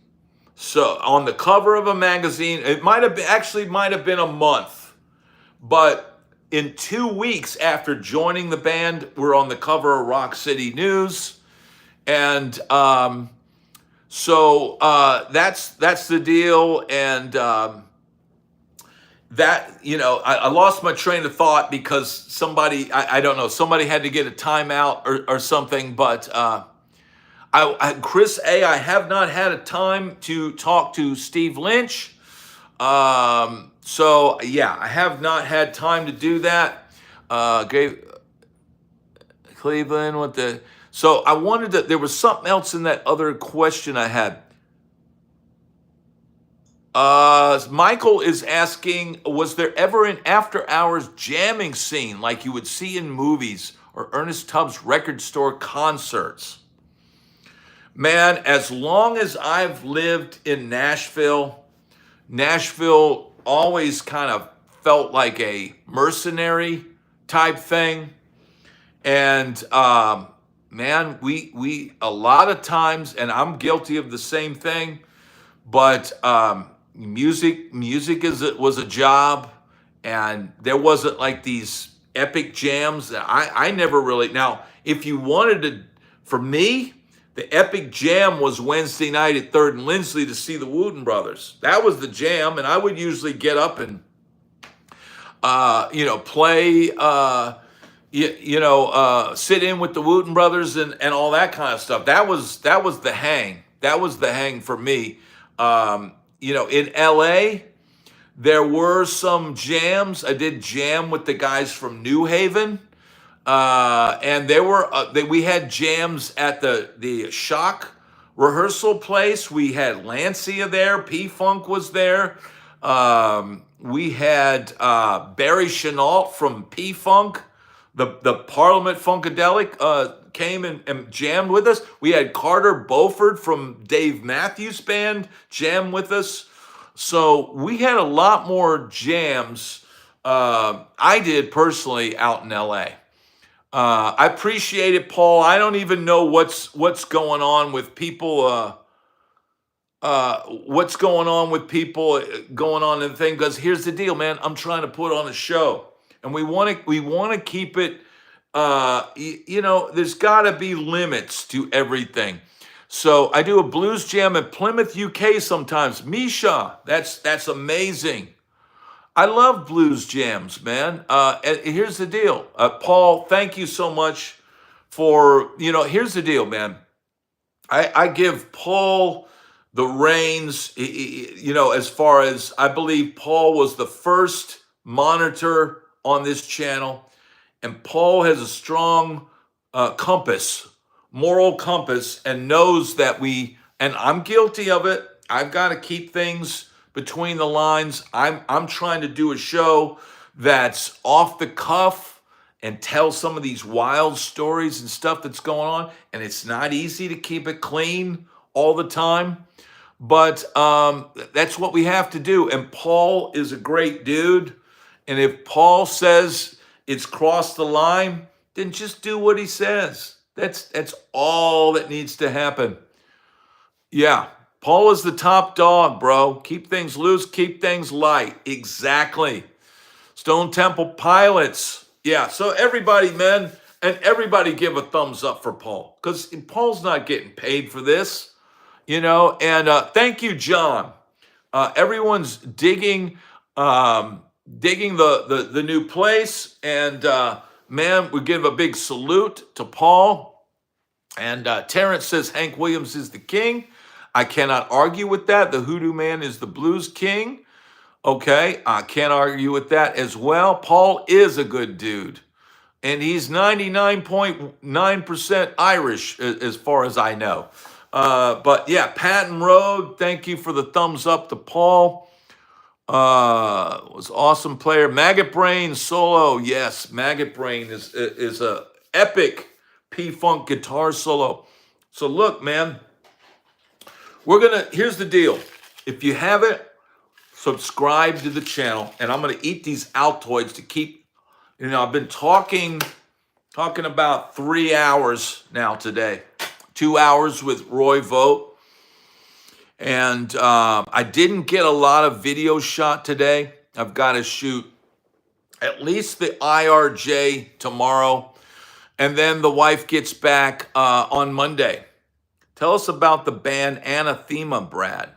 So on the cover of a magazine, it might have been a month, but in 2 weeks after joining the band, we're on the cover of Rock City News, and so that's the deal. And that, I lost my train of thought because somebody, I don't know, somebody had to get a timeout or something, but Chris A., I have not had a time to talk to Steve Lynch. So yeah, I have not had time to do that. Cleveland with the, so I wanted to, there was something else in that other question I had. Michael is asking, was there ever an after hours jamming scene like you would see in movies or Ernest Tubbs record store concerts? Man, as long as I've lived in Nashville always kind of felt like a mercenary type thing. And man, we a lot of times, and I'm guilty of the same thing, but music was a job, and there wasn't like these epic jams that I never really. Now, if you wanted to, for me, the epic jam was Wednesday night at 3rd and Lindsley to see the Wooten Brothers. That was the jam, and I would usually get up and play, sit in with the Wooten Brothers and all that kind of stuff. That was the hang. That was the hang for me. In LA, there were some jams. I did jam with the guys from New Haven. And we had jams at the Shock rehearsal place. We had Lancia there. P-Funk was there. We had Barry Chenault from P-Funk, the Parliament Funkadelic, came and jammed with us. We had Carter Beauford from Dave Matthews Band jam with us. So we had a lot more jams. I did personally out in LA. I appreciate it, Paul. I don't even know what's going on with people. What's going on with people going on in the thing? Because here's the deal, man. I'm trying to put on a show, and we want to keep it. There's got to be limits to everything. So I do a blues jam at Plymouth, UK sometimes. Misha, that's amazing. I love blues jams, man. And here's the deal. Paul, thank you so much for, here's the deal, man. I give Paul the reins, as far as I believe Paul was the first monitor on this channel. And Paul has a strong moral compass, and knows that and I'm guilty of it. I've got to keep things between the lines. I'm trying to do a show that's off the cuff and tell some of these wild stories and stuff that's going on. And it's not easy to keep it clean all the time, but that's what we have to do. And Paul is a great dude. And if Paul says it's crossed the line, then just do what he says. That's all that needs to happen. Yeah. Paul is the top dog, bro. Keep things loose, keep things light. Exactly. Stone Temple Pilots. Yeah, so everybody, man, and everybody give a thumbs up for Paul, because Paul's not getting paid for this, and thank you, John. Everyone's digging the new place, and man, we give a big salute to Paul. And Terrence says Hank Williams is the king. I cannot argue with that. The Hoodoo Man is the blues king. Okay, I can't argue with that as well. Paul is a good dude, and he's 99.9% Irish as far as I know. But yeah, Patton Road, thank you for the thumbs up to Paul. Was awesome player. Maggot Brain solo. Yes, Maggot Brain is a epic P-Funk guitar solo. So look, man, here's the deal. If you haven't, subscribe to the channel, and I'm going to eat these Altoids to keep, I've been talking Talking about 3 hours now today. 2 hours with Roy Vogt. And I didn't get a lot of video shot today. I've got to shoot at least the IRJ tomorrow. And then the wife gets back on Monday. Tell us about the band Anathema, Brad.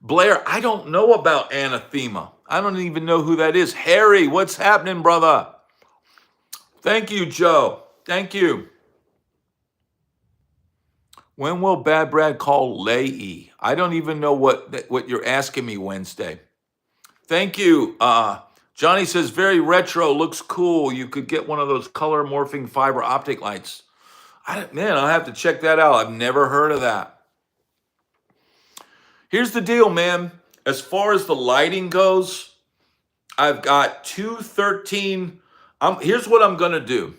Blair, I don't know about Anathema. I don't even know who that is. Harry, what's happening, brother? Thank you, Joe. Thank you. When will Bad Brad call Leahy? I don't even know what you're asking me Wednesday. Thank you. Johnny says, very retro, looks cool. You could get one of those color morphing fiber optic lights. Man, I'll have to check that out. I've never heard of that. Here's the deal, man. As far as the lighting goes, I've got 213. Here's what I'm gonna do.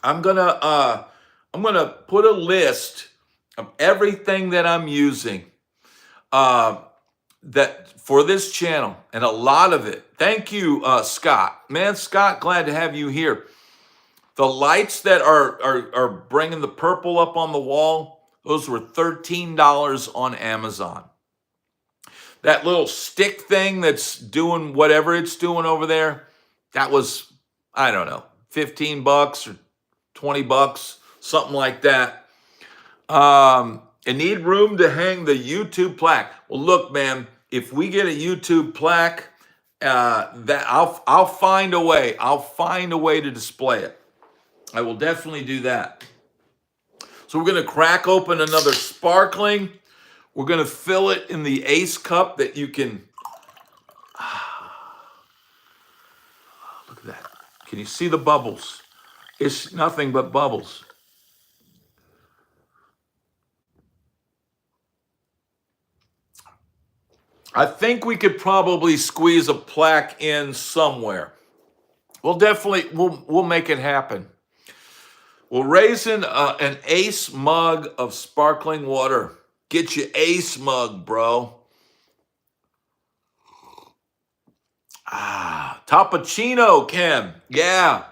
I'm gonna put a list of everything that I'm using that for this channel, and a lot of it. Thank you, Scott. Man, Scott, glad to have you here. The lights that are bringing the purple up on the wall, those were $13 on Amazon. That little stick thing that's doing whatever it's doing over there, that was, I don't know, 15 bucks or 20 bucks, something like that. I need room to hang the YouTube plaque. Well, look, man, if we get a YouTube plaque, that I'll find a way. I'll find a way to display it. I will definitely do that. So we're going to crack open another sparkling. We're going to fill it in the Ace cup that you can... Look at that. Can you see the bubbles? It's nothing but bubbles. I think we could probably squeeze a plaque in somewhere. We'll make it happen. We'll raise in an Ace mug of sparkling water. Get your Ace mug, bro. Toppuccino, Ken. Yeah.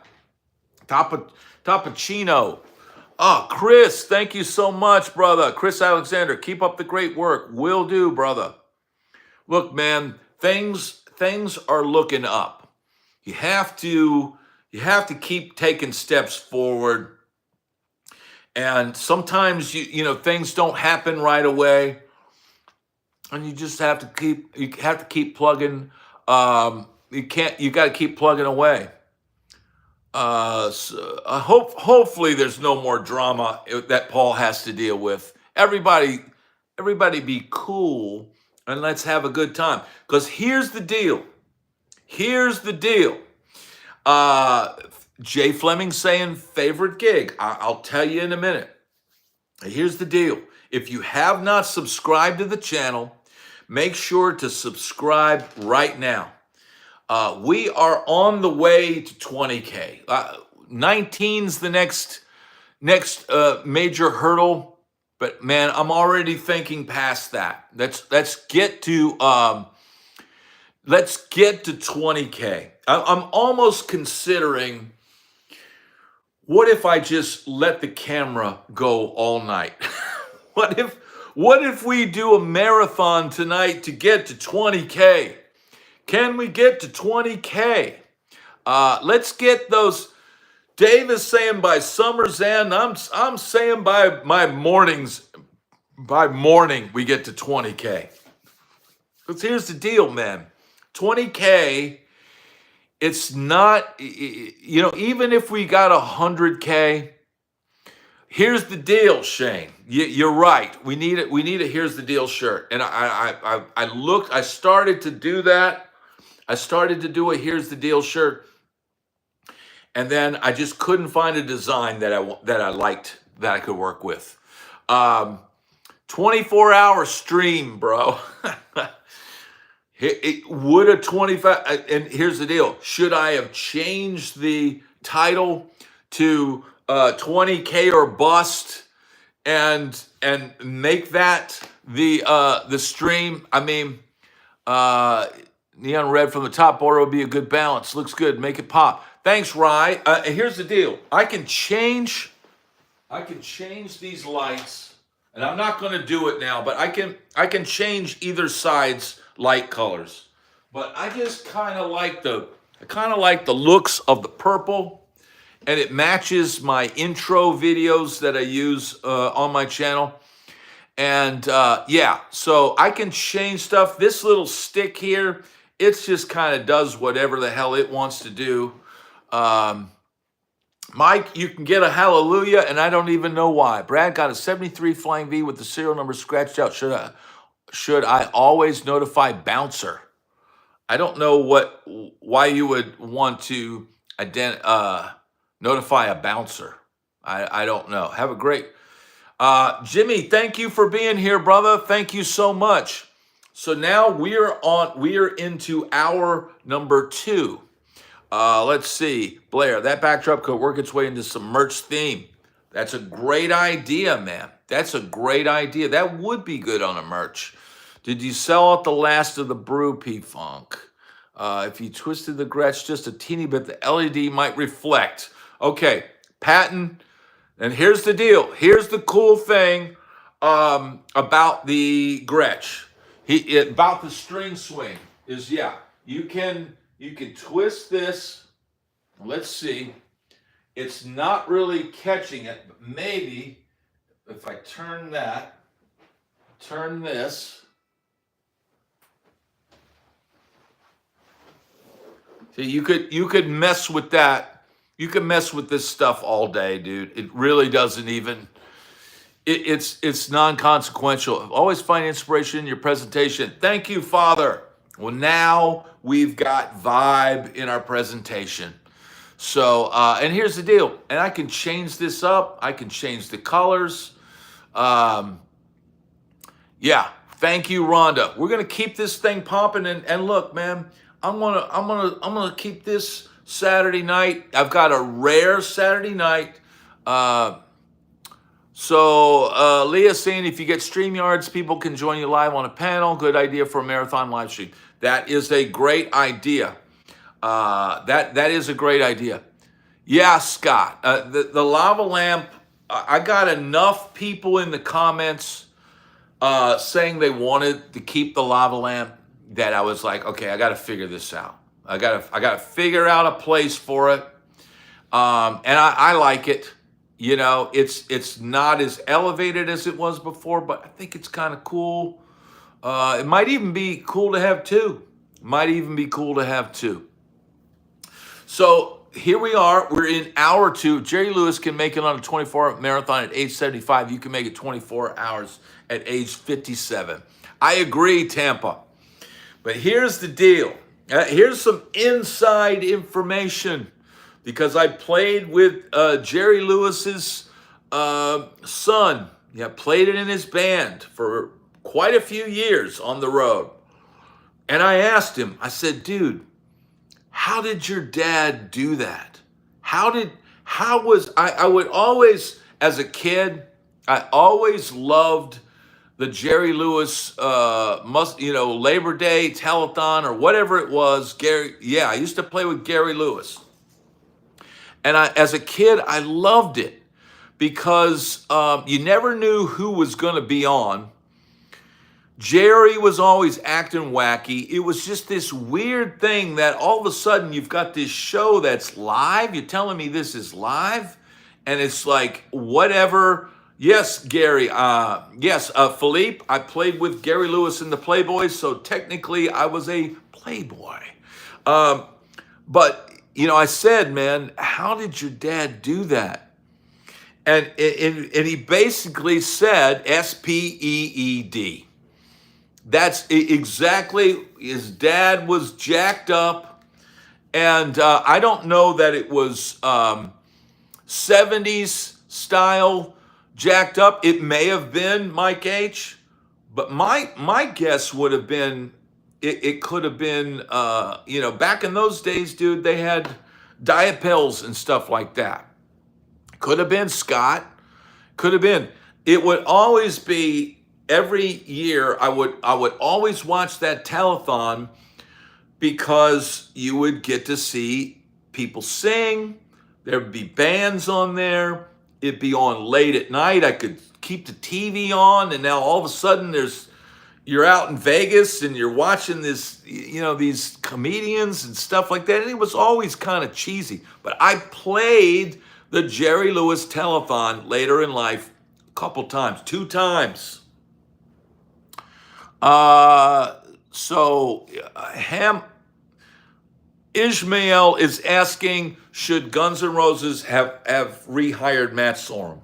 Toppuccino. Oh, Chris, thank you so much, brother. Chris Alexander, keep up the great work. Will do, brother. Look, man, things are looking up. You have to keep taking steps forward. And sometimes you know things don't happen right away, and you just have to keep plugging. You got to keep plugging away. Hopefully there's no more drama that Paul has to deal with. Everybody be cool and let's have a good time. Because here's the deal. Jay Fleming saying favorite gig. I'll tell you in a minute. Here's the deal. If you have not subscribed to the channel, make sure to subscribe right now. We are on the way to 20K. 19's the next major hurdle, but man, I'm already thinking past that. Let's get to 20K. I'm almost considering, what if I just let the camera go all night? What if we do a marathon tonight to get to 20K? Can we get to 20K? Let's get those. Dave is saying by summer's end. I'm saying by morning we get to 20K. Because here's the deal, man. 20K, it's not, even if we got 100K, here's the deal, Shane. You're right. We need it. We need a here's the deal shirt. And I started to do that. I started to do a here's the deal shirt. And then I just couldn't find a design that I liked, that I could work with. 24-hour stream, bro. It would a 25, and here's the deal. Should I have changed the title to 20K or bust and make that the stream? I mean, neon red from the top border would be a good balance. Looks good. Make it pop. Thanks, Rye. Here's the deal. I can change these lights, and I'm not going to do it now, but I can change either side's light colors. But I just kind of like the looks of the purple, and it matches my intro videos that I use on my channel. And yeah, so I can change stuff. This little stick here, it's just kind of does whatever the hell it wants to do. Mike, you can get a hallelujah, and I don't even know why. Brad got a 73 Flying V with the serial number scratched out. Should I always notify bouncer? I don't know why you would want to notify a bouncer. I don't know. Have a great Jimmy, thank you for being here, brother. Thank you so much. So now we're into hour number 2. Let's see, Blair, that backdrop could work its way into some merch theme. That's a great idea, man. That's a great idea. That would be good on a merch. Did you sell out the last of the brew, P-Funk? If you twisted the Gretsch just a teeny bit, the LED might reflect. Okay, Patton, and here's the deal. Here's the cool thing about the Gretsch. About the string swing is, yeah, you can twist this. Let's see. It's not really catching it, but maybe if I turn this. See, you could mess with that. You can mess with this stuff all day, dude. It really doesn't even. It's non-consequential. Always find inspiration in your presentation. Thank you, Father. Well, now we've got vibe in our presentation. So, and here's the deal. And I can change this up. I can change the colors. Yeah. Thank you, Rhonda. We're gonna keep this thing popping. And look, man, I'm gonna keep this Saturday night. I've got a rare Saturday night. So Leah's saying if you get StreamYards, people can join you live on a panel. Good idea for a marathon live stream. That is a great idea. That is a great idea. Yeah, Scott. The lava lamp. I got enough people in the comments saying they wanted to keep the lava lamp that I was like, okay, I got to figure this out. I got to figure out a place for it. And I like it. You know, it's not as elevated as it was before, but I think it's kind of cool. It might even be cool to have two. So here we are. We're in hour 2. Jerry Lewis can make it on a 24-hour marathon at age 75. You can make it 24 hours at age 57. I agree, Tampa. But here's the deal. Here's some inside information. Because I played with Jerry Lewis's son. Yeah, played it in his band for quite a few years on the road. And I asked him, I said, dude, how did your dad do that? I would always, as a kid, I always loved the Jerry Lewis, Labor Day telethon or whatever it was. I used to play with Gary Lewis. And as a kid, I loved it because you never knew who was going to be on. Jerry was always acting wacky. It was just this weird thing that all of a sudden you've got this show that's live. You're telling me this is live? And it's like, whatever. Yes, Gary. Philippe, I played with Gary Lewis in the Playboys, so technically I was a Playboy. But I said, man, how did your dad do that? And he basically said SPEED. That's exactly, his dad was jacked up. And I don't know that it was 70s style jacked up. It may have been Mike H. But my guess would have been, it could have been, back in those days, dude, they had diet pills and stuff like that. Could have been Scott. Could have been. It would always be, every year, I would always watch that telethon because you would get to see people sing. There'd be bands on there. It'd be on late at night. I could keep the TV on, and now all of a sudden you're out in Vegas and you're watching this, these comedians and stuff like that. And it was always kind of cheesy. But I played the Jerry Lewis Telethon later in life a couple times, 2 times. Ishmael is asking, should Guns N' Roses have rehired Matt Sorum?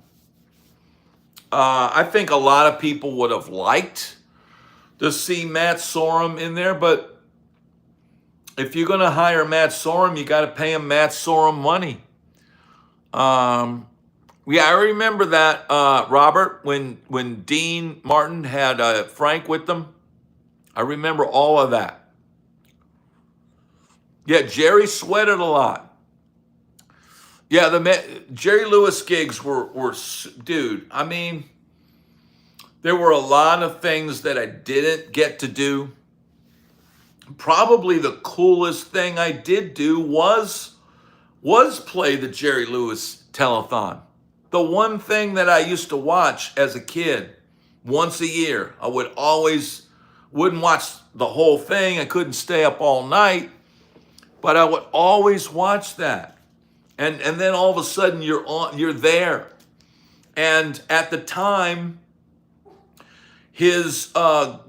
I think a lot of people would have liked to see Matt Sorum in there, but if you're going to hire Matt Sorum, you got to pay him Matt Sorum money. Yeah, I remember that, Robert, when Dean Martin had Frank with them. I remember all of that. Yeah, Jerry sweated a lot. Yeah, the Jerry Lewis gigs were, dude, I mean, there were a lot of things that I didn't get to do. Probably the coolest thing I did do was play the Jerry Lewis Telethon. The one thing that I used to watch as a kid once a year. I wouldn't watch the whole thing. I couldn't stay up all night, but I would always watch that. And then all of a sudden you're there. And at the time, his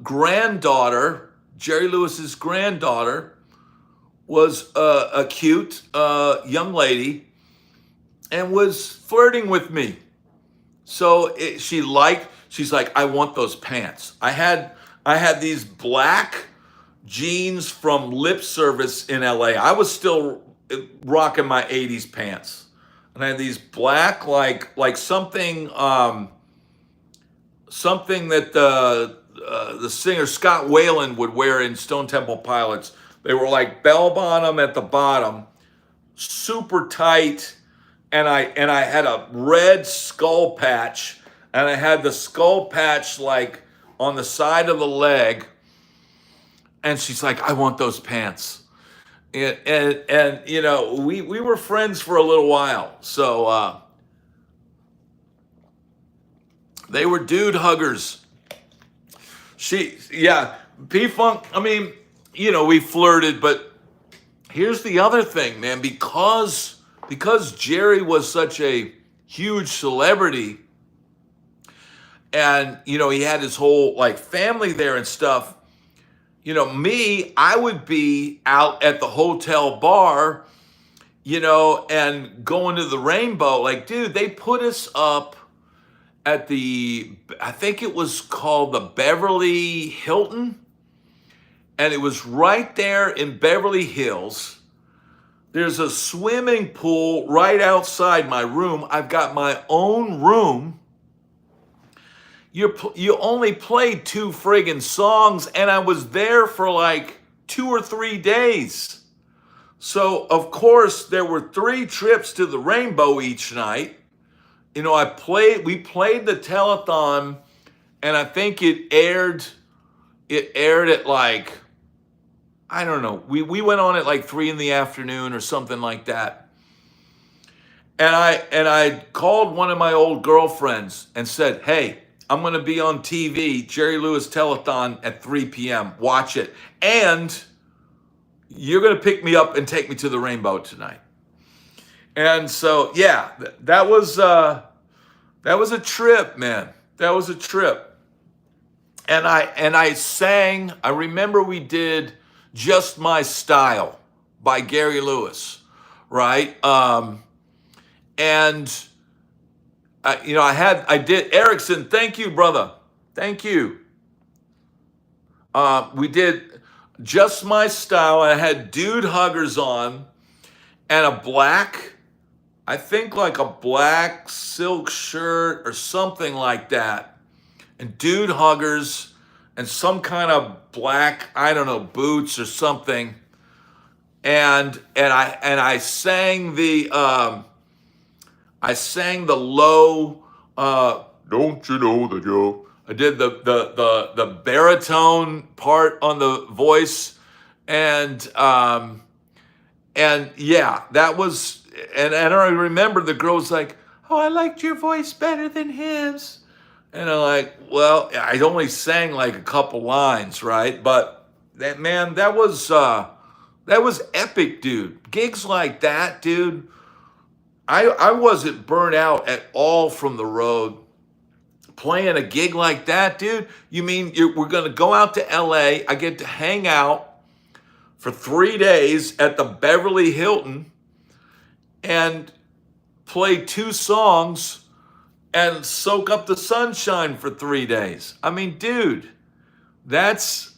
granddaughter, Jerry Lewis's granddaughter, was a cute young lady and was flirting with me. So she's like, I want those pants. I had these black jeans from Lip Service in LA. I was still rocking my 80s pants. And I had these black, like something that the singer Scott Weiland would wear in Stone Temple Pilots. They were like bell bottom at the bottom, super tight, and I had a red skull patch, and I had the skull patch like on the side of the leg. And she's like, I want those pants. And we were friends for a little while. So they were dude huggers. P-Funk, I mean, we flirted, but here's the other thing, man, because Jerry was such a huge celebrity, and, he had his whole, family there and stuff, I would be out at the hotel bar, and going to the Rainbow. Like, dude, they put us up at I think it was called the Beverly Hilton. And it was right there in Beverly Hills. There's a swimming pool right outside my room. I've got my own room. You only played 2 friggin' songs, and I was there for like 2 or 3 days. So, of course, there were 3 trips to the Rainbow each night. We played the telethon, and I think it aired at like, I don't know. We went on at like 3 p.m. or something like that. And I called one of my old girlfriends and said, hey, I'm going to be on TV, Jerry Lewis Telethon at 3 p.m. Watch it. And you're going to pick me up and take me to the Rainbow tonight. And so, yeah, that was a trip, man. That was a trip. And I sang, I remember we did Just My Style by Gary Lewis, right? I did Erickson, thank you, brother. Thank you. We did Just My Style. I had Dude Huggers on and a black, I think like a black silk shirt or something like that. And Dude Huggers and some kind of black, I don't know, boots or something. And I sang the low, don't you know the Joe? I did the baritone part on the voice, and And yeah, that was, and I remember the girl was like, "Oh, I liked your voice better than his." And I'm like, well, I only sang like a couple lines, right? But that, man, that was epic, dude. Gigs like that, dude. I wasn't burnt out at all from the road. Playing a gig like that, dude. You mean we're gonna go out to LA? I get to hang out for 3 days at the Beverly Hilton and play 2 songs and soak up the sunshine for 3 days. I mean, dude, that's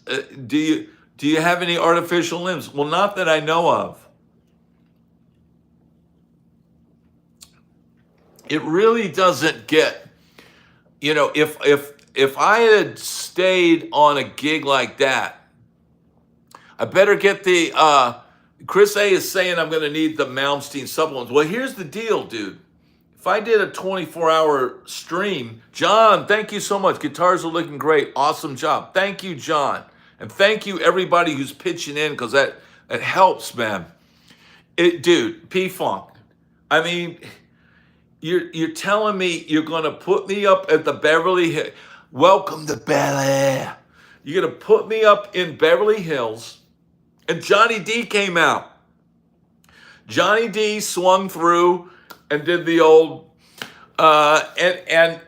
do you have any artificial limbs? Well, not that I know of. It really doesn't get, if I had stayed on a gig like that, I better get the Chris A is saying I'm going to need the Malmsteen supplements. Well, here's the deal, dude. If I did a 24-hour stream, John, thank you so much. Guitars are looking great. Awesome job. Thank you, John. And thank you, everybody who's pitching in, because that helps, man. Dude, P-Funk. I mean, you're telling me you're going to put me up at the Beverly Hills. Welcome to Bel Air. You're going to put me up in Beverly Hills. And Johnny D came out. Johnny D swung through and did the old, and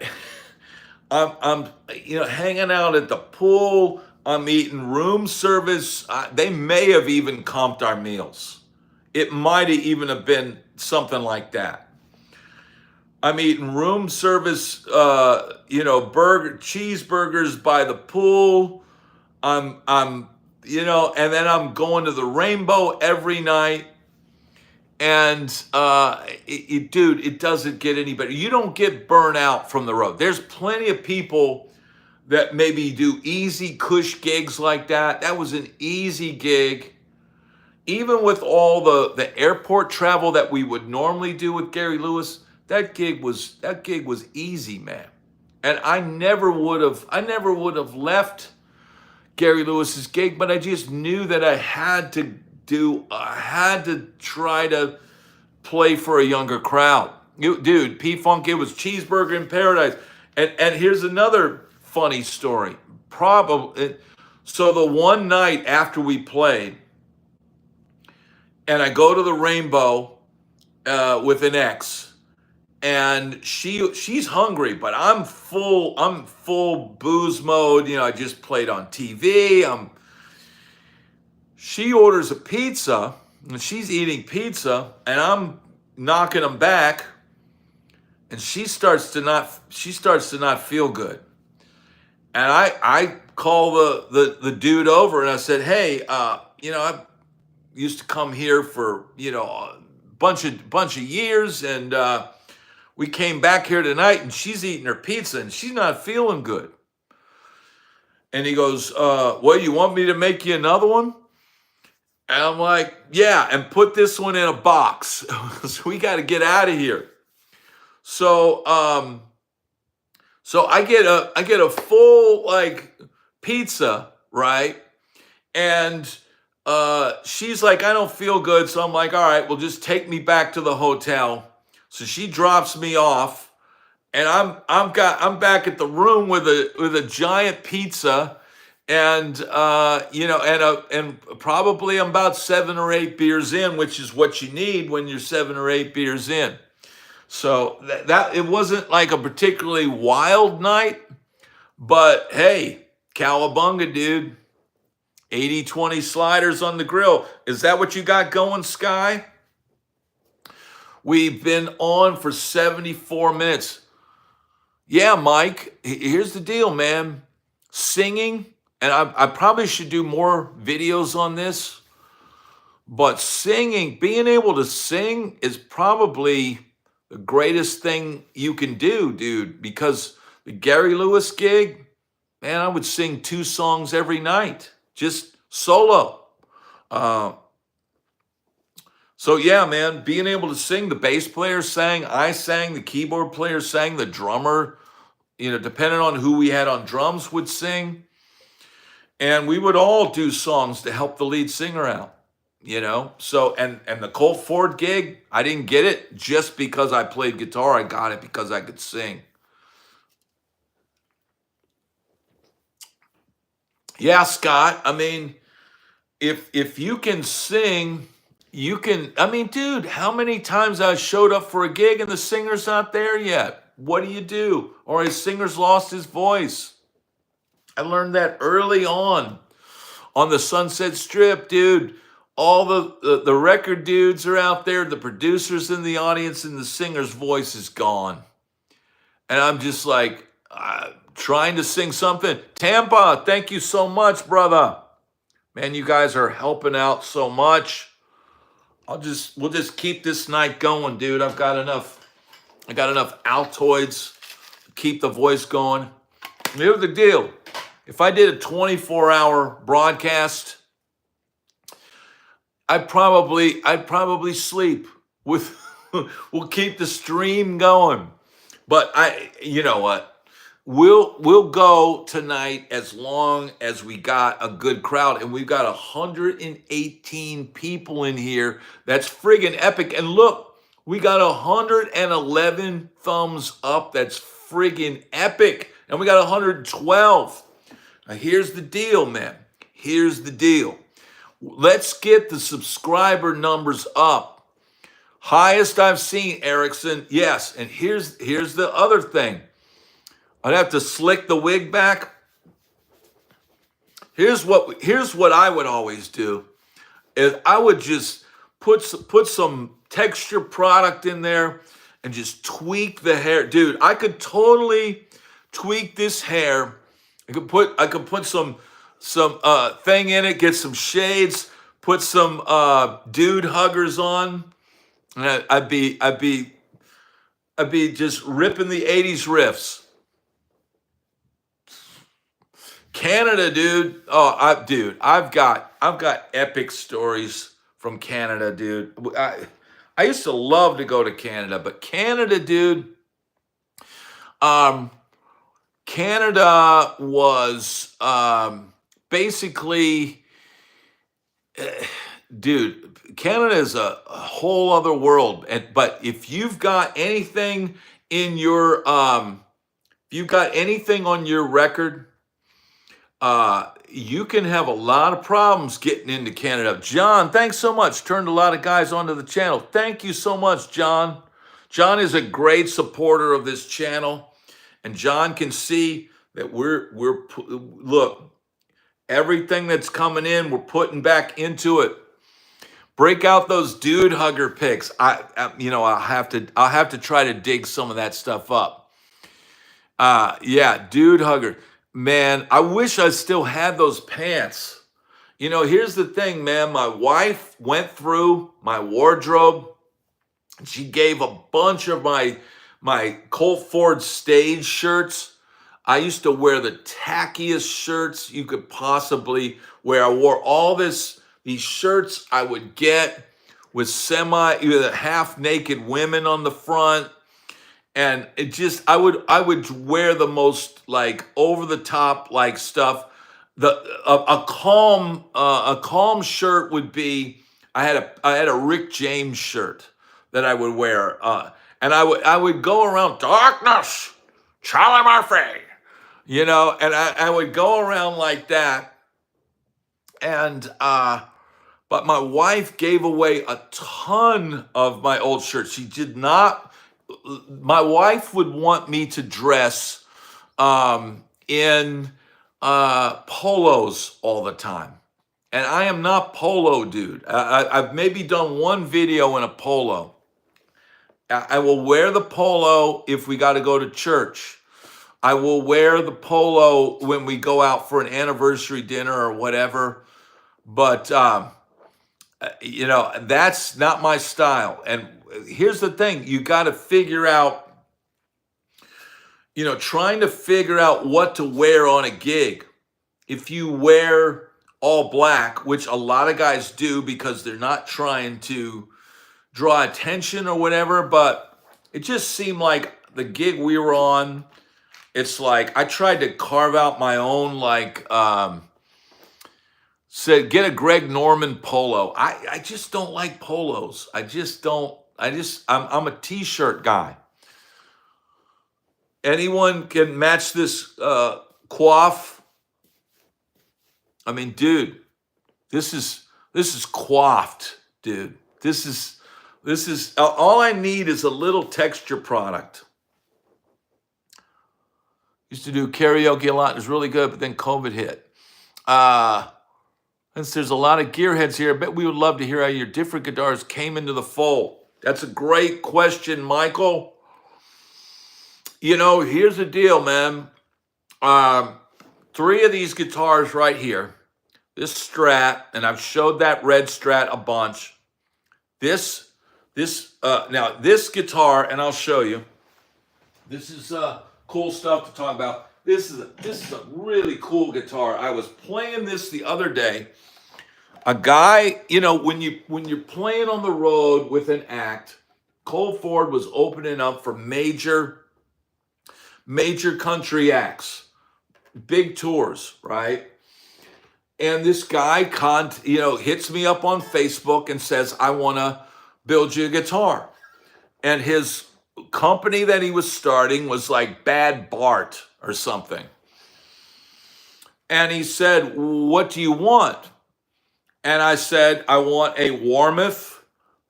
I'm hanging out at the pool. I'm eating room service. They may have even comped our meals. It might have even have been something like that. I'm eating room service, cheeseburgers by the pool. I'm, and then I'm going to the Rainbow every night. And dude, it doesn't get any better. You don't get burnt out from the road. There's plenty of people that maybe do easy cush gigs like that. That was an easy gig. Even with all the airport travel that we would normally do with Gary Lewis, that gig was easy, man. And I never would have left Gary Lewis's gig, but I just knew that I had to try to play for a younger crowd. Dude, P-Funk, it was Cheeseburger in Paradise. And here's another funny story. So the one night after we played, and I go to the Rainbow with an ex, and she's hungry, but I'm full booze mode. I just played on TV. She orders a pizza, and she's eating pizza, and I'm knocking them back, and she starts to not feel good. And I call the dude over, and I said, "Hey, I used to come here for a bunch of years, and we came back here tonight, and she's eating her pizza, and she's not feeling good." And he goes, "Well, you want me to make you another one?" And I'm like, "Yeah, and put this one in a box." So we got to get out of here. So I get a full pizza, right? And she's like, "I don't feel good." So I'm like, "All right, well, just take me back to the hotel." So she drops me off, and I'm back at the room with a giant pizza. And and probably I'm about 7 or 8 beers in, which is what you need when you're 7 or 8 beers in. So that it wasn't like a particularly wild night, but hey, cowabunga, dude. 80-20 sliders on the grill. Is that what you got going, Sky? We've been on for 74 minutes. Yeah, Mike, here's the deal, man. Singing. And I probably should do more videos on this, but singing, being able to sing is probably the greatest thing you can do, dude, because the Gary Lewis gig, man, I would sing 2 songs every night, just solo. So yeah, man, being able to sing, the bass player sang, I sang, the keyboard player sang, the drummer, depending on who we had on drums, would sing. And we would all do songs to help the lead singer out. you know? So, and the Colt Ford gig, I didn't get it just because I played guitar. I got it because I could sing. Yeah, Scott. I mean, if you can sing, you can. I mean, dude, how many times I showed up for a gig and the singer's not there yet? What do you do? Or his singer's lost his voice. I learned that early on the Sunset Strip, dude. All the record dudes are out there, the producers in the audience, and the singer's voice is gone. And I'm just like trying to sing something. Tampa, thank you so much, brother. Man, you guys are helping out so much. We'll just keep this night going, dude. I got enough Altoids to keep the voice going. Here's the deal. If I did a 24-hour broadcast, I'd probably sleep. We'll keep the stream going. But you know what? We'll go tonight as long as we got a good crowd, and we've got 118 people in here. That's friggin' epic. And look, we got 111 thumbs up. That's friggin' epic. And we got 112. Now here's the deal, man. Here's the deal. Let's get the subscriber numbers up. Highest I've seen, Erickson. Yes, and here's the other thing. I'd have to slick the wig back. Here's what I would always do. Is I would just put some texture product in there and just tweak the hair. Dude, I could totally tweak this hair. I could put some thing in it, get some shades, put some dude huggers on, and I'd be just ripping the 80s riffs. Canada, dude. Oh, I've got epic stories from Canada, dude. I used to love to go to Canada, but Canada, dude. Canada was basically, dude. Canada is a whole other world. But if you've got anything in your, if you've got anything on your record, you can have a lot of problems getting into Canada. John, thanks so much. Turned a lot of guys onto the channel. Thank you so much, John. John is a great supporter of this channel, and John can see that we're look, everything that's coming in, we're putting back into it. Break out those dude hugger pics. I'll have to try to dig some of that stuff up. Yeah, dude hugger. Man, I wish I still had those pants. You know, here's the thing, man. My wife went through my wardrobe. She gave a bunch of my Colt Ford stage shirts. I used to wear the tackiest shirts you could possibly wear. I wore all these shirts I would get with half naked women on the front. And it just, I would wear the most like over the top like stuff. A calm shirt would be, I had a Rick James shirt that I would wear, and I would go around darkness, Charlie Murphy, you know, and I would go around like that, and but my wife gave away a ton of my old shirts. She did not. My wife would want me to dress in polos all the time. And I am not polo, dude. I've maybe done one video in a polo. I will wear the polo if we got to go to church. I will wear the polo when we go out for an anniversary dinner or whatever. But, you know, that's not my style. And here's the thing, you got to figure out, you know, trying to figure out what to wear on a gig. If you wear all black, which a lot of guys do because they're not trying to draw attention or whatever, but it just seemed like the gig we were on, it's like I tried to carve out my own like said, get a Greg Norman polo. I just don't like polos. I'm a t-shirt guy. Anyone can match this coif. I mean, dude, this is coiffed, dude. This is all I need is a little texture product. Used to do karaoke a lot. It was really good, but then COVID hit. Since there's a lot of gearheads here, I bet we would love to hear how your different guitars came into the fold. That's a great question, Michael. You know, here's the deal, man. 3 of these guitars right here. This Strat, and I've showed that red Strat a bunch. Now this guitar, and I'll show you. This is cool stuff to talk about. This is a really cool guitar. I was playing this the other day. A guy, you know, when you're playing on the road with an act, Cole Ford was opening up for major country acts, big tours, right? And this guy hits me up on Facebook and says, I want to build you a guitar. And his company that he was starting was like Bad Bart or something. And he said, what do you want? And I said, I want a Warmoth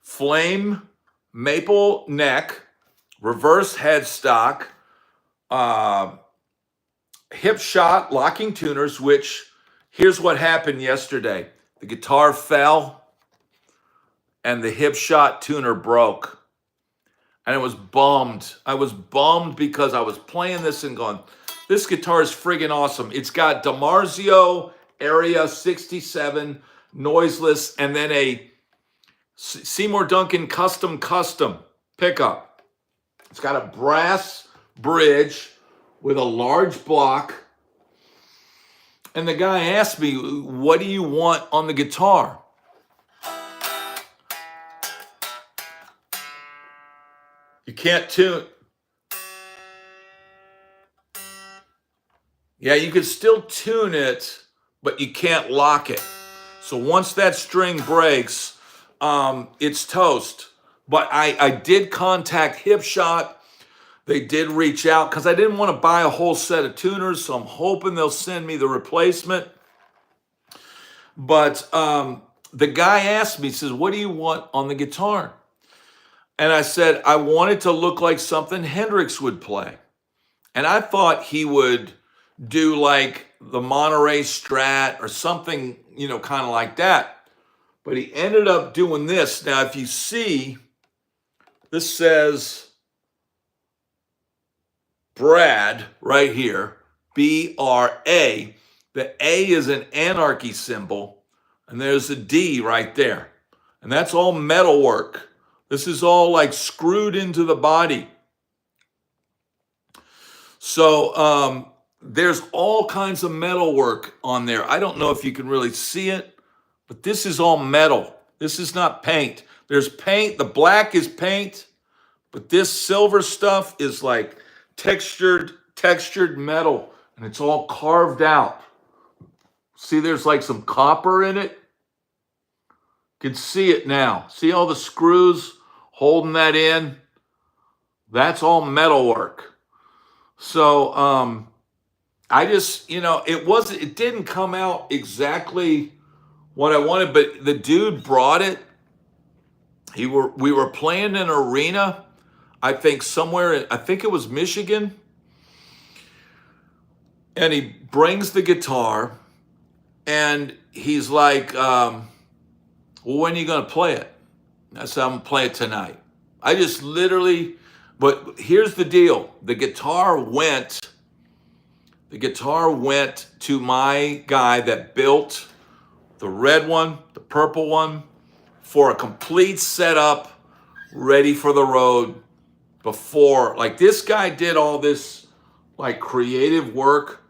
flame maple neck, reverse headstock, hip shot locking tuners, which here's what happened yesterday. The guitar fell and the hip shot tuner broke. And I was bummed. I was bummed because I was playing this and going, this guitar is friggin' awesome. It's got DiMarzio Area 67 noiseless and then a Seymour Duncan custom pickup. It's got a brass bridge with a large block. And the guy asked me, what do you want on the guitar? You can't tune. Yeah, you can still tune it, but you can't lock it. So once that string breaks, it's toast. But I did contact Hipshot. They did reach out because I didn't want to buy a whole set of tuners, so I'm hoping they'll send me the replacement. But the guy asked me, he says, what do you want on the guitar? And I said, I want it to look like something Hendrix would play. And I thought he would do like the Monterey Strat or something, you know, kind of like that. But he ended up doing this. Now, if you see, this says Brad right here, B-R-A. The A is an anarchy symbol, and there's a D right there. And that's all metal work. This is all like screwed into the body. So there's all kinds of metal work on there. I don't know if you can really see it, but this is all metal. This is not paint. There's paint. The black is paint, but this silver stuff is like textured metal, and it's all carved out. See, there's like some copper in it. You can see it now. See all the screws holding that in? That's all metal work. So I just, you know, it didn't come out exactly what I wanted, but the dude brought it. We were playing in an arena, I think I think it was Michigan. And he brings the guitar and he's like, well, when are you going to play it? I said, I'm going to play it tonight. I just literally, but here's the deal. The guitar went to my guy that built the red one, the purple one, for a complete setup, ready for the road before. Like, this guy did all this like creative work,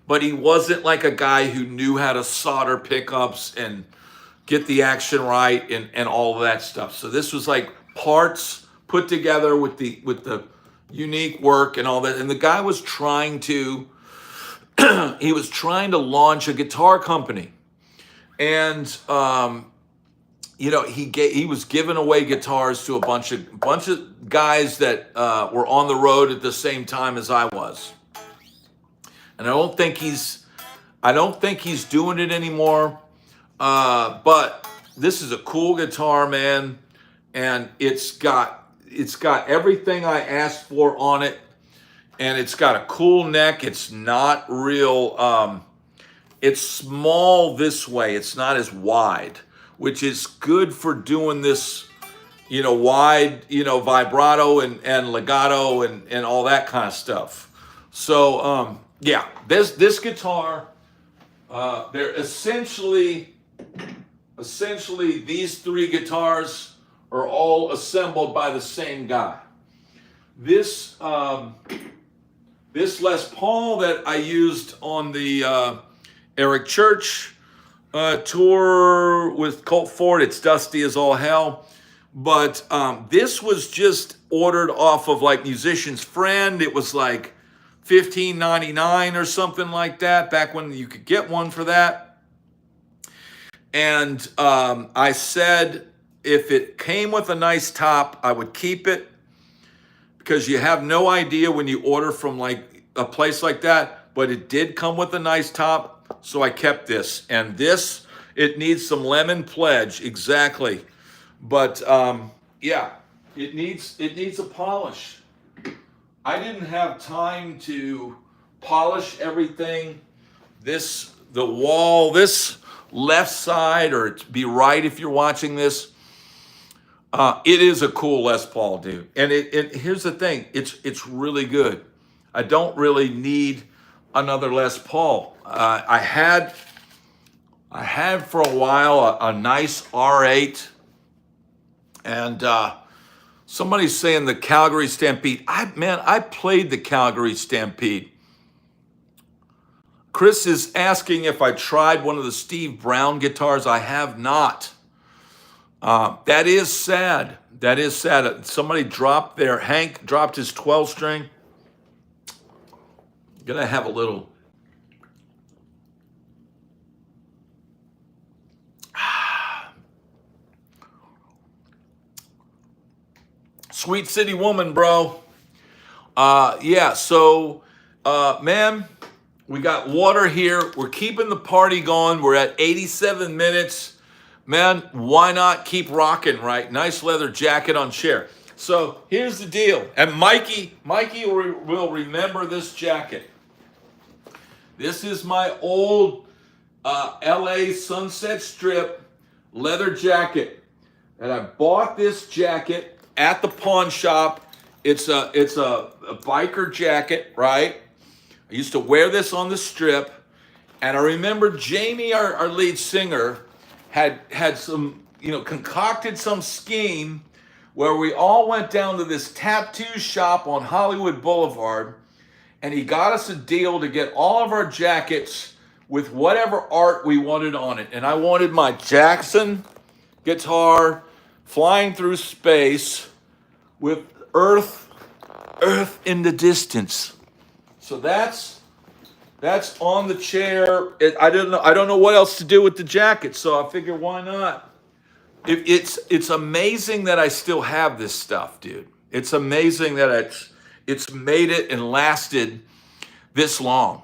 but he wasn't like a guy who knew how to solder pickups and get the action right and all of that stuff. So this was like parts put together with the unique work and all that. And the guy was trying to he was trying to launch a guitar company, and he was giving away guitars to a bunch of guys that were on the road at the same time as I was. And I don't think he's doing it anymore. But this is a cool guitar, man, and it's got everything I asked for on it, and it's got a cool neck. It's not real. It's small this way. It's not as wide, which is good for doing this, wide, vibrato and legato and all that kind of stuff. So, yeah, this guitar, they're essentially these three guitars are all assembled by the same guy. This Les Paul that I used on the Eric Church tour with Colt Ford, it's dusty as all hell. But this was just ordered off of like Musician's Friend. It was like $15.99 or something like that, back when you could get one for that. And I said if it came with a nice top, I would keep it, because you have no idea when you order from like a place like that. But it did come with a nice top, so I kept this. And this, it needs some lemon pledge, exactly. But yeah, it needs a polish. I didn't have time to polish everything. The wall, this left side, or be right if you're watching this. It is a cool Les Paul, dude. And here's the thing, it's really good. I don't really need another Les Paul. I had for a while a nice R8, and somebody's saying the Calgary Stampede. I played the Calgary Stampede. Chris is asking if I tried one of the Steve Brown guitars. I have not. That is sad. That is sad. Somebody dropped Hank dropped his 12 string. Gonna have a little. Sweet City Woman, bro. Yeah, so, man, we got water here. We're keeping the party going. We're at 87 minutes. Man, why not keep rocking, right? Nice leather jacket on chair. So here's the deal. And Mikey will remember this jacket. This is my old LA Sunset Strip leather jacket. And I bought this jacket at the pawn shop. It's a biker jacket, right? I used to wear this on the strip. And I remember Jamie, our lead singer, had some, concocted some scheme where we all went down to this tattoo shop on Hollywood Boulevard, and he got us a deal to get all of our jackets with whatever art we wanted on it. And I wanted my Jackson guitar flying through space with Earth in the distance. So that's on the chair. I don't know what else to do with the jacket, so I figured why not. It's amazing that I still have this stuff, dude. It's amazing that it's made it and lasted this long.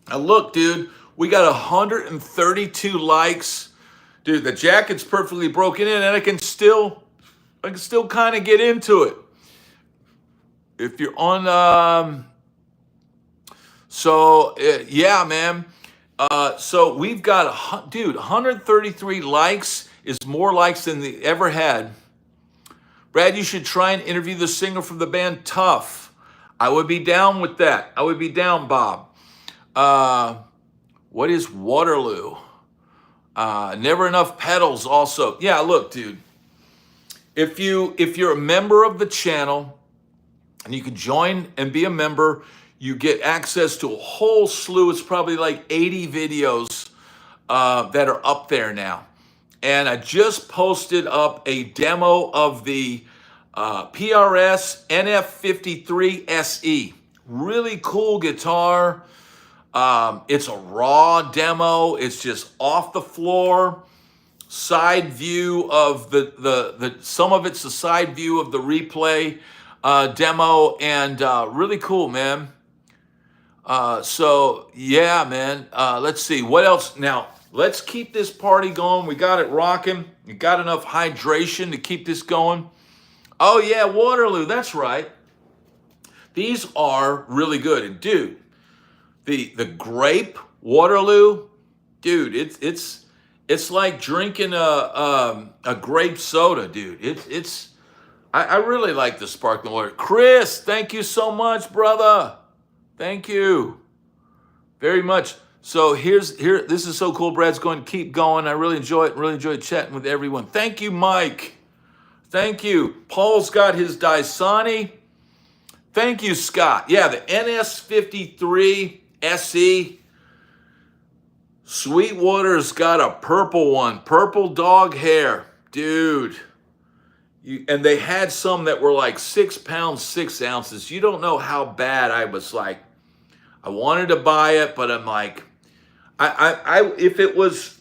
Now look, dude, we got 132 likes. Dude, the jacket's perfectly broken in, and I can still kind of get into it. If you're on yeah, man. So we've got, 133 likes is more likes than they ever had. Brad, you should try and interview the singer from the band Tough. I would be down with that. I would be down, Bob. What is Waterloo? Never Enough Pedals also. Yeah, look, dude. If you're a member of the channel, and you can join and be a member, you get access to a whole slew. It's probably like 80 videos that are up there now. And I just posted up a demo of the PRS NF53 SE. Really cool guitar. It's a raw demo. It's just off the floor. Side view of the some of it's the side view of the replay demo, and really cool, man. So yeah, man. Let's see what else. Now let's keep this party going. We got it rocking. We got enough hydration to keep this going. Oh yeah, Waterloo. That's right. These are really good. And dude, the grape Waterloo, dude, it's like drinking a grape soda, dude. I really like the sparkling water. Chris, thank you so much, brother. Thank you very much. So this is so cool. Brad's going to keep going. I really enjoy it. Really enjoyed chatting with everyone. Thank you, Mike. Thank you. Paul's got his Dasani. Thank you, Scott. Yeah, the NS53 SE. Sweetwater's got a purple one. Purple dog hair. Dude. And they had some that were like 6 pounds, 6 ounces. You don't know how bad I was like. I wanted to buy it, but I'm like, if it was,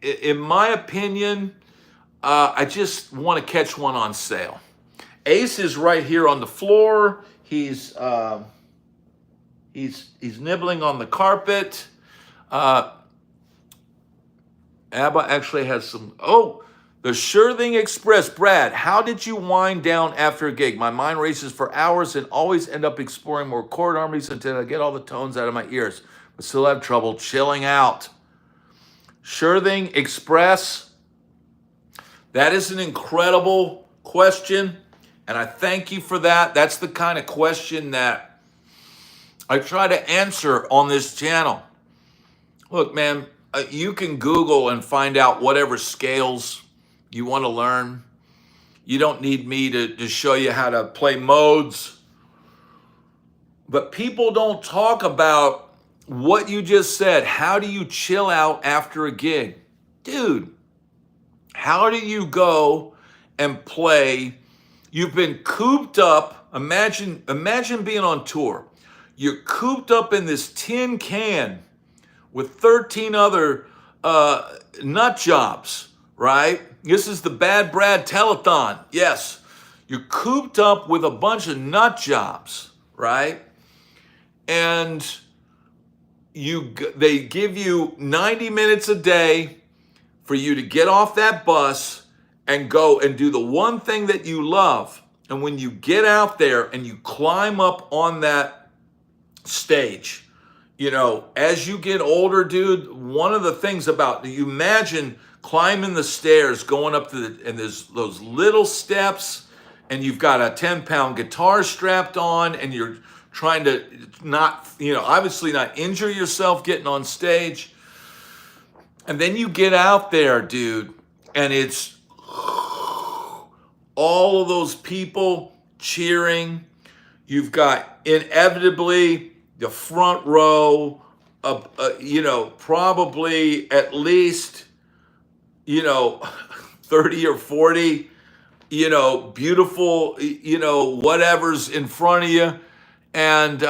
in my opinion, I just want to catch one on sale. Ace is right here on the floor. He's nibbling on the carpet. Abba actually has some. Oh, the Sure Thing Express. Brad, how did you wind down after a gig? My mind races for hours and always end up exploring more chord harmonies until I get all the tones out of my ears, but still have trouble chilling out. Sure Thing Express. That is an incredible question, and I thank you for that. That's the kind of question that I try to answer on this channel. Look, man, you can Google and find out whatever scales you want to learn. You don't need me to show you how to play modes. But people don't talk about what you just said. How do you chill out after a gig? Dude, how do you go and play? You've been cooped up. Imagine being on tour. You're cooped up in this tin can with 13 other nut jobs, right? This is the Bad Brad Telethon. Yes, you're cooped up with a bunch of nut jobs, right? And they give you 90 minutes a day for you to get off that bus and go and do the one thing that you love. And when you get out there and you climb up on that stage, you know, as you get older, dude, one of the things about, you imagine climbing the stairs, going up to and there's those little steps, and you've got a 10-pound guitar strapped on, and you're trying to not, obviously not injure yourself getting on stage. And then you get out there, dude, and it's all of those people cheering. You've got inevitably the front row of, probably at least, 30 or 40, beautiful, whatever's in front of you. And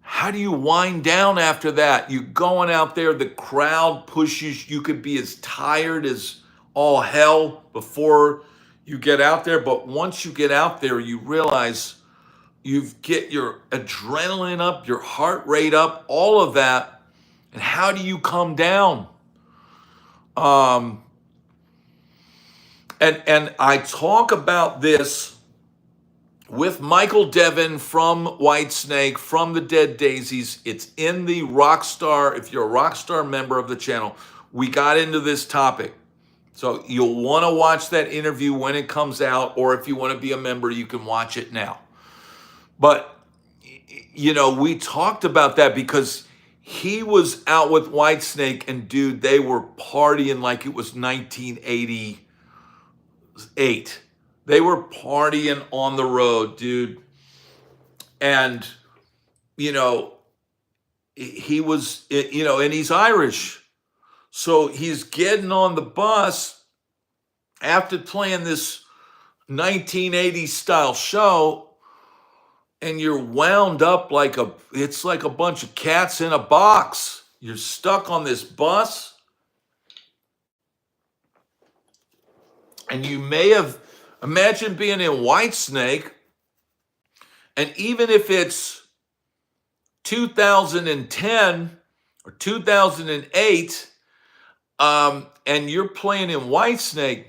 how do you wind down after that? You going out there, the crowd pushes, you could be as tired as all hell before you get out there. But once you get out there, you realize you get your adrenaline up, your heart rate up, all of that. And how do you come down? And I talk about this with Michael Devin from Whitesnake, from the Dead Daisies. It's in the Rockstar. If you're a Rockstar member of the channel, we got into this topic. So you'll want to watch that interview when it comes out, or if you want to be a member, you can watch it now. But, we talked about that because he was out with Whitesnake, and dude, they were partying like it was 1988. They were partying on the road, dude. And, he was, and he's Irish. So he's getting on the bus after playing this 1980s style show. and you're wound up it's like a bunch of cats in a box. You're stuck on this bus, and you may have, imagine being in Whitesnake, and even if it's 2010 or 2008, and you're playing in Whitesnake,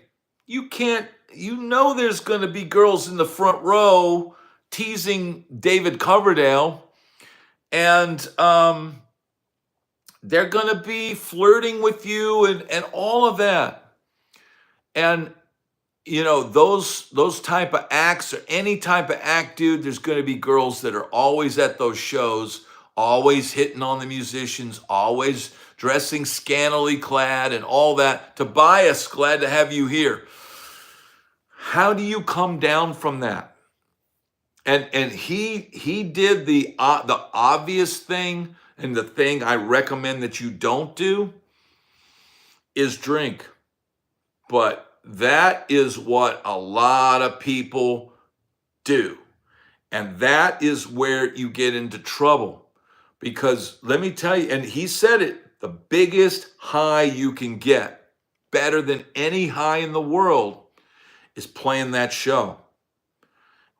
there's going to be girls in the front row teasing David Coverdale, and they're going to be flirting with you and all of that. And those type of acts, or any type of act, dude, there's going to be girls that are always at those shows, always hitting on the musicians, always dressing scantily clad and all that. Tobias, glad to have you here. How do you come down from that? And he did the obvious thing, and the thing I recommend that you don't do is drink. But that is what a lot of people do. And that is where you get into trouble. Because let me tell you, and he said it, the biggest high you can get, better than any high in the world, is playing that show.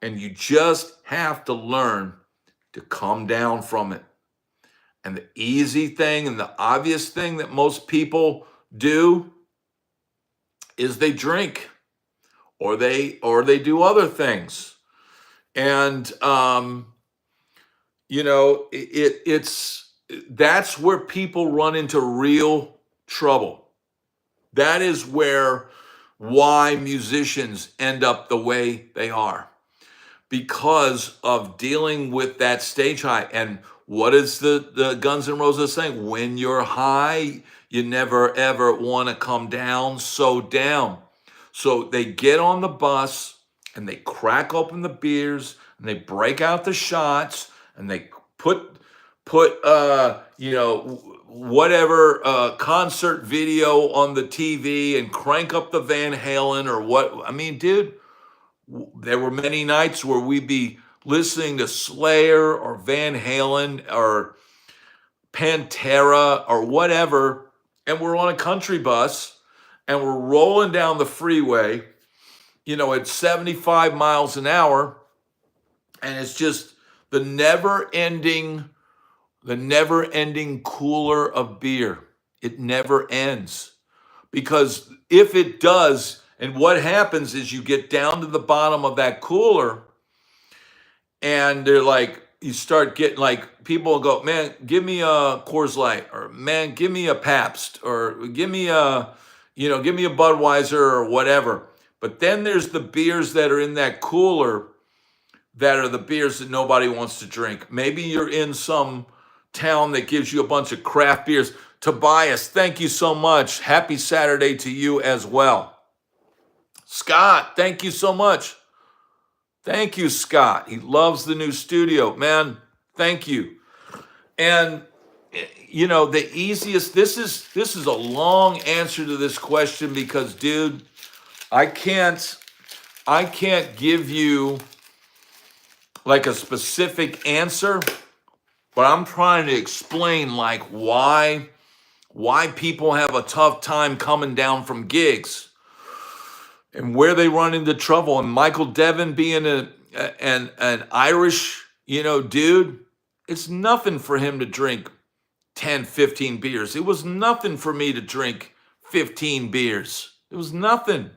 And you just have to learn to come down from it. And the easy thing and the obvious thing that most people do is they drink, or they do other things. And that's where people run into real trouble. That is why musicians end up the way they are, because of dealing with that stage high. And what is the Guns N' Roses saying? When you're high, you never ever want to come down so down. So they get on the bus and they crack open the beers and they break out the shots and they put whatever concert video on the TV and crank up the Van Halen or what. I mean, dude, there were many nights where we'd be listening to Slayer or Van Halen or Pantera or whatever, and we're on a country bus and we're rolling down the freeway, at 75 miles an hour, and it's just the never-ending cooler of beer. It never ends. Because if it does, and what happens is you get down to the bottom of that cooler, and they're like, you start getting like, people will go, man, give me a Coors Light, or man, give me a Pabst, or give me a Budweiser or whatever. But then there's the beers that are in that cooler that are the beers that nobody wants to drink. Maybe you're in some town that gives you a bunch of craft beers. Tobias, thank you so much. Happy Saturday to you as well. Scott, thank you so much. Thank you, Scott. He loves the new studio. Man, thank you. And the easiest, this is a long answer to this question because, dude, I can't give you like a specific answer, but I'm trying to explain like why people have a tough time coming down from gigs and where they run into trouble. And Michael Devin being an Irish, dude, it's nothing for him to drink 10, 15 beers. It was nothing for me to drink 15 beers. It was nothing.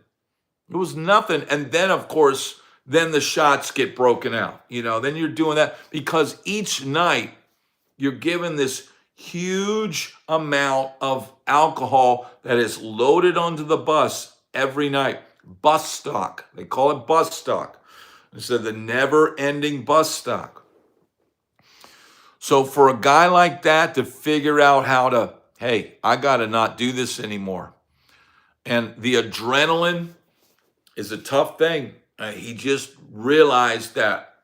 It was nothing. And then, of course, then the shots get broken out. Then you're doing that because each night you're given this huge amount of alcohol that is loaded onto the bus every night. Bus stock. They call it bus stock. It's the never-ending bus stock. So for a guy like that to figure out how to, hey, I got to not do this anymore. And the adrenaline is a tough thing. He just realized that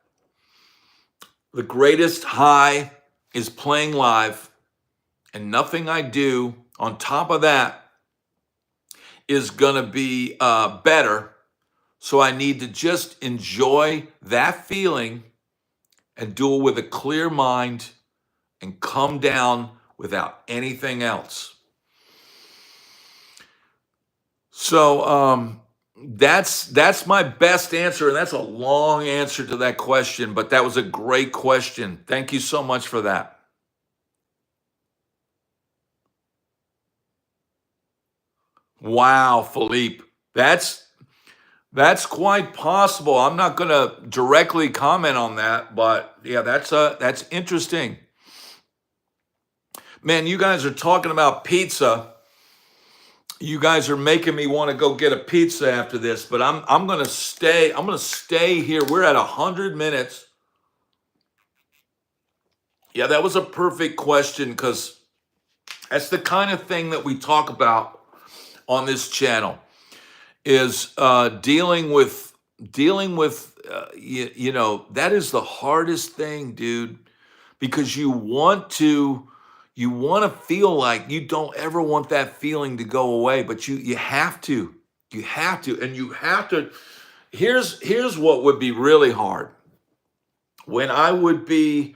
the greatest high is playing live, and nothing I do on top of that is going to be better. So I need to just enjoy that feeling and do it with a clear mind and come down without anything else. So that's my best answer, and that's a long answer to that question, but that was a great question. Thank you so much for that. Wow, Philippe, that's quite possible. I'm not going to directly comment on that, but yeah, that's interesting. Man, you guys are talking about pizza. You guys are making me want to go get a pizza after this, but I'm going to stay. I'm going to stay here. We're at 100 minutes. Yeah, that was a perfect question because that's the kind of thing that we talk about on this channel is dealing with that is the hardest thing, dude, because you want to feel like you don't ever want that feeling to go away, but you have to. And you have to. Here's what would be really hard. When I would be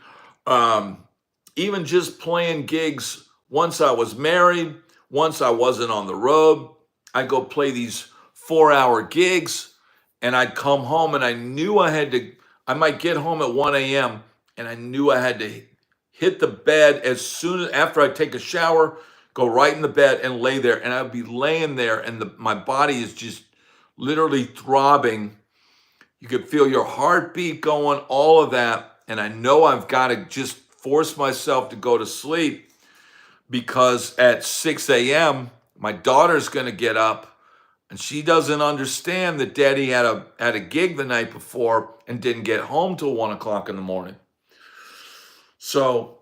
even just playing gigs, once I was married, once I wasn't on the road, I'd go play these 4-hour gigs, and I'd come home and I knew I might get home at 1 a.m. and I knew I had to hit the bed as soon as after I take a shower, go right in the bed and lay there. And I'd be laying there and my body is just literally throbbing. You could feel your heartbeat going, all of that. And I know I've got to just force myself to go to sleep because at 6 a.m., my daughter's going to get up and she doesn't understand that daddy had a gig the night before and didn't get home till 1 o'clock in the morning. So,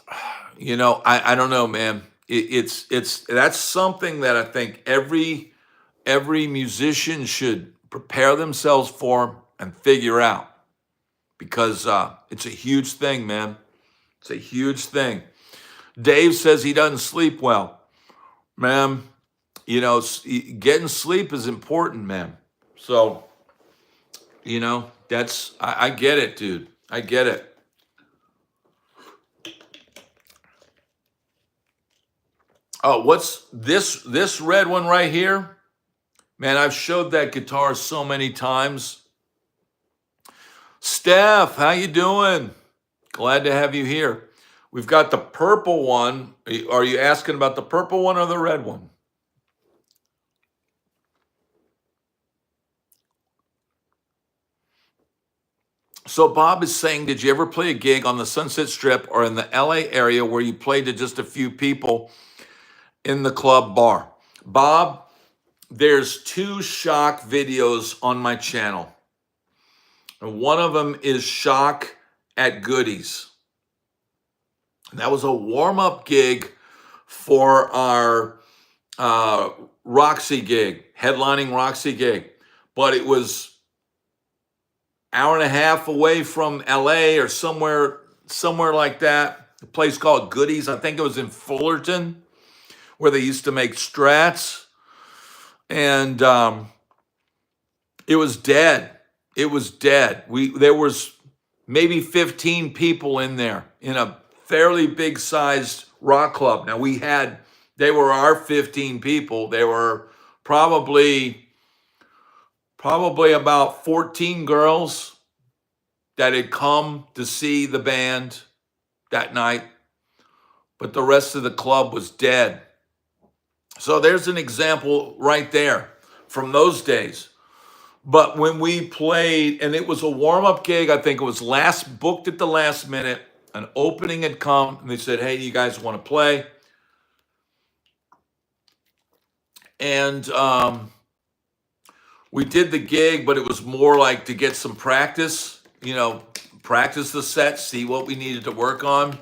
I don't know, man. It's that's something that I think every musician should prepare themselves for and figure out because it's a huge thing, man. It's a huge thing. Dave says he doesn't sleep well, man. Getting sleep is important, man. So, I get it, dude. I get it. Oh, what's this red one right here? Man, I've showed that guitar so many times. Steph, how you doing? Glad to have you here. We've got the purple one. Are you asking about the purple one or the red one? So Bob is saying, did you ever play a gig on the Sunset Strip or in the LA area where you played to just a few people in the club bar? Bob, there's 2 shock videos on my channel. And one of them is Shock at Goodies. And that was a warm-up gig for our Roxy gig, headlining Roxy gig. But it was hour and a half away from LA or somewhere like that. A place called Goodies. I think it was in Fullerton, where they used to make Strats. And it was dead. It was dead. There was maybe 15 people in there in a fairly big sized rock club. Now they were our 15 people. They were probably about 14 girls that had come to see the band that night, but the rest of the club was dead. So there's an example right there from those days. But when we played, and it was a warm-up gig, I think it was booked at the last minute, an opening had come, and they said, hey, you guys want to play? And we did the gig, but it was more like to get some practice, practice the set, see what we needed to work on.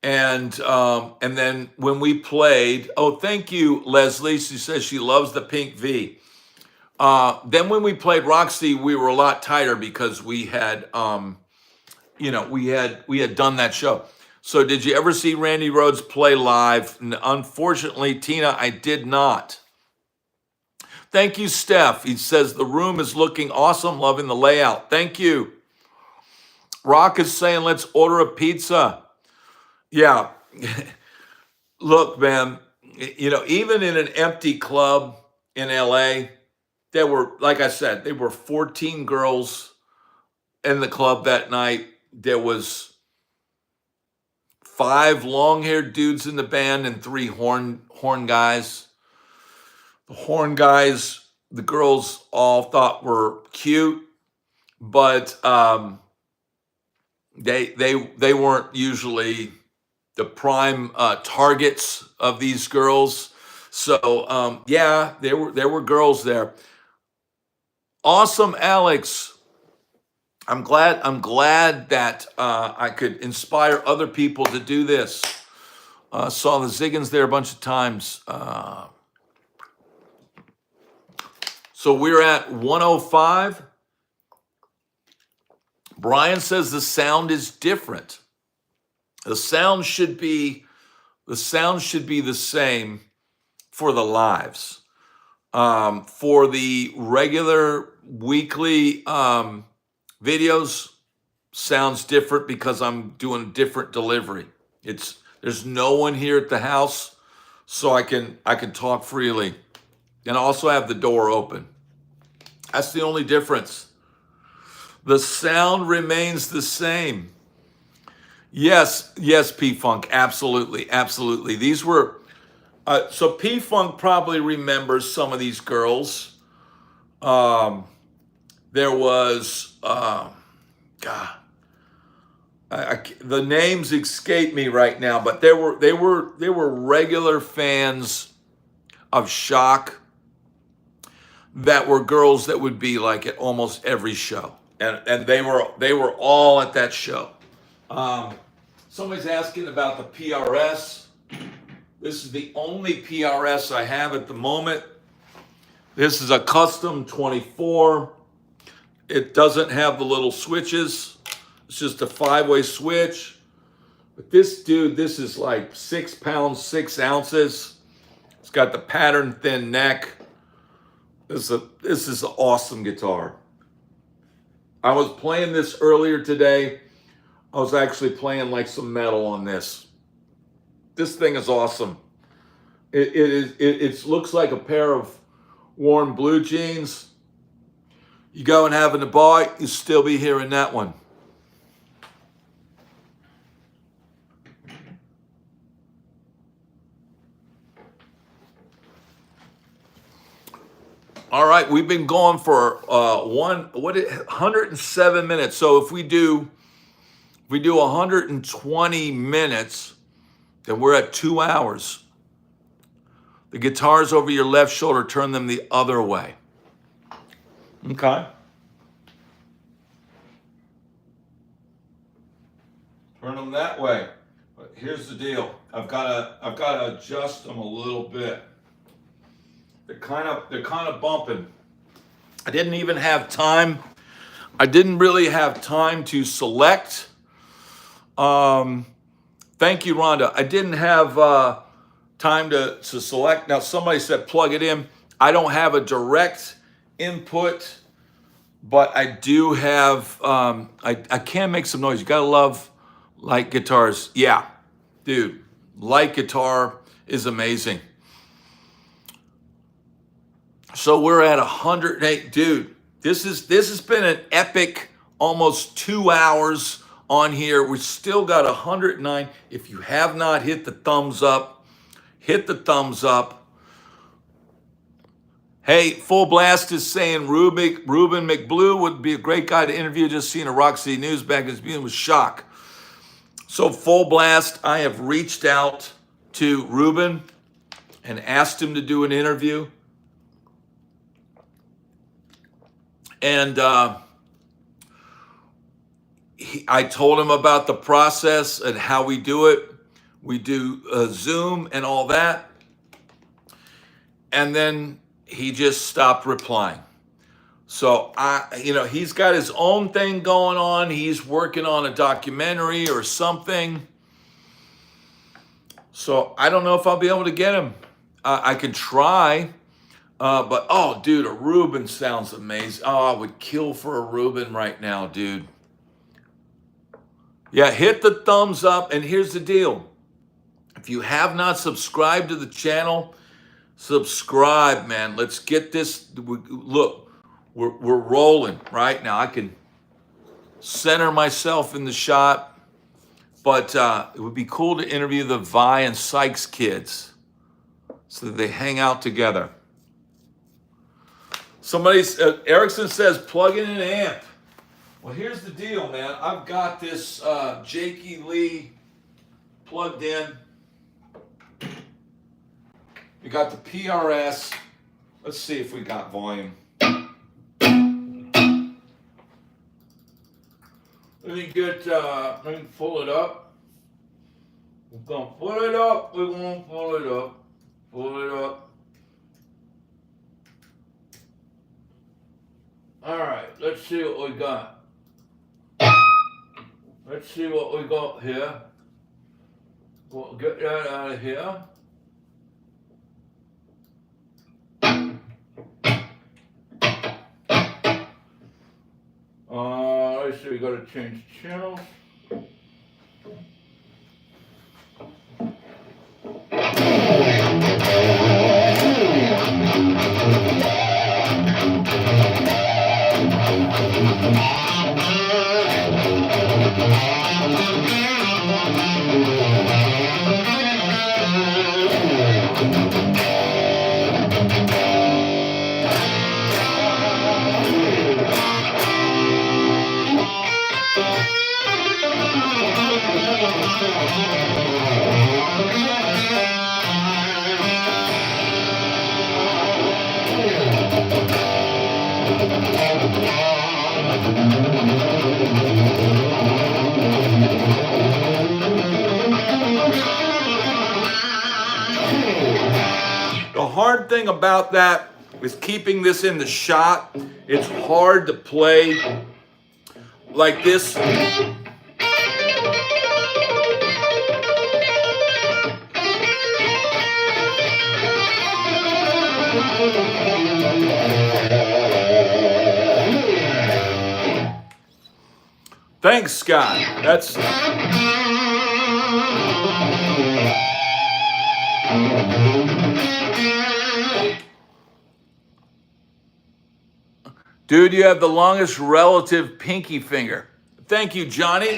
And then when we played, oh, thank you, Leslie. She says she loves the pink V. Then when we played Roxy, we were a lot tighter because we had, we had done that show. So did you ever see Randy Rhoads play live? Unfortunately, Tina, I did not. Thank you, Steph. He says the room is looking awesome, loving the layout. Thank you. Rock is saying, let's order a pizza. Yeah. Look, man, even in an empty club in LA, there were, like I said, there were 14 girls in the club that night. There was 5 long-haired dudes in the band and 3 horn guys. The horn guys, the girls all thought were cute, but they weren't usually the prime targets of these girls. So yeah, there were girls there. Awesome, Alex. I'm glad that I could inspire other people to do this. Saw the Ziggins there a bunch of times. So we're at 105. Brian says the sound is different. The sound should be the same for the lives. For the regular weekly videos, sounds different because I'm doing different delivery. There's no one here at the house, so I can talk freely. And I also have the door open. That's the only difference. The sound remains the same. Yes, P-Funk, absolutely. These were, so P-Funk probably remembers some of these girls. There was, God, the names escape me right now, but they were regular fans of Shock that were girls that would be like at almost every show, and they were all at that show. Somebody's asking about the PRS. This is the only PRS I have at the moment. This is a custom 24. It doesn't have the little switches. It's just a 5-way switch. But this is like 6 pounds, 6 ounces. It's got the pattern thin neck. This is an awesome guitar. I was playing this earlier today. I was actually playing like some metal on this. This thing is awesome. It looks like a pair of worn blue jeans. You go and have in the bar, you still be hearing that one. All right, we've been going for 107 minutes. So if we do 120 minutes, then we're at 2 hours. The guitars over your left shoulder, turn them the other way. Okay. Turn them that way. But here's the deal. I've got to adjust them a little bit. They're kind of bumping. I didn't even have time. I didn't really have time to select. Thank you, Rhonda. I didn't have time to select. Now, somebody said plug it in. I don't have a direct input, but I do have, I can make some noise. You gotta love light guitars. Yeah, dude, light guitar is amazing. So we're at 108, dude. This has been an epic, almost 2 hours on here. We still got 109. If you have not hit the thumbs up, hit the thumbs up. Hey, Full Blast is saying Ruben McBlue would be a great guy to interview. Just seen a Rock City News back in his meeting with Shock. So Full Blast, I have reached out to Ruben and asked him to do an interview. And I told him about the process and how we do it. We do Zoom and all that. And then he just stopped replying. So he's got his own thing going on. He's working on a documentary or something. So I don't know if I'll be able to get him. I can try. But, oh, dude, a Ruben sounds amazing. Oh, I would kill for a Ruben right now, dude. Yeah, hit the thumbs up. And here's the deal. If you have not subscribed to the channel, subscribe, man. Let's get this. Look, we're rolling right now. I can center myself in the shot, but it would be cool to interview the Vi and Sykes kids so that they hang out together. Erickson says, plug in an amp. Well, here's the deal, man. I've got this Jakey Lee plugged in. We got the PRS. Let's see if we got volume. Let me pull it up. We're gonna pull it up. We're gonna pull it up. Pull it up. All right, let's see what we got. Let's see what we got here. We'll get that out of here. Let's see, we gotta change channels. The hard thing about that is keeping this in the shot. It's hard to play like this. Thanks, Scott. That's... Dude, you have the longest relative pinky finger. Thank you, Johnny.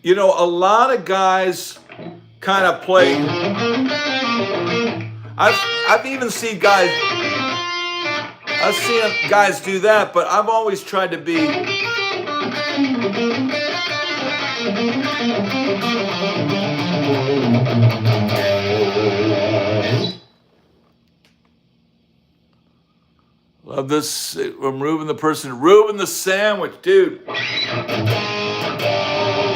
You know, a lot of guys kind of play. I've even seen guys. I've seen guys do that, but I've always tried to be. Love this from Ruben the person. Ruben the sandwich, dude.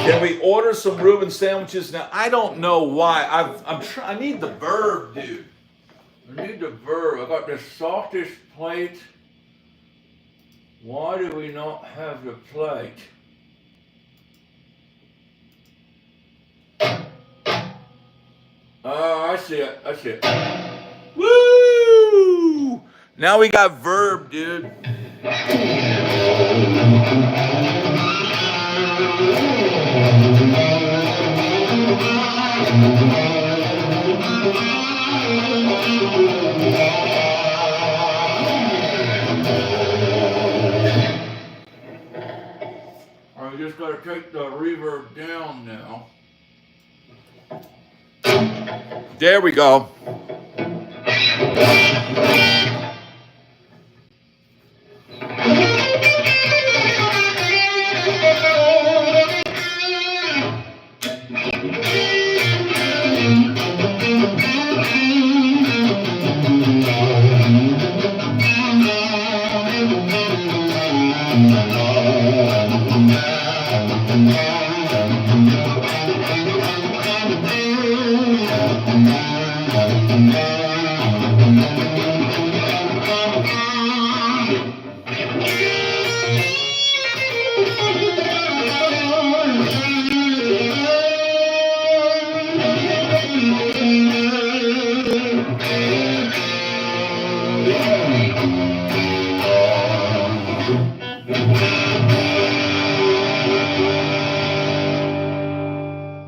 Can we order some Reuben sandwiches now? I don't know why. I need the verb, dude. I need the verb. I got the softest plate. Why do we not have the plate? Oh, I see it. I see it. Woo! Now we got verb, dude. I just got to take the reverb down now. There we go.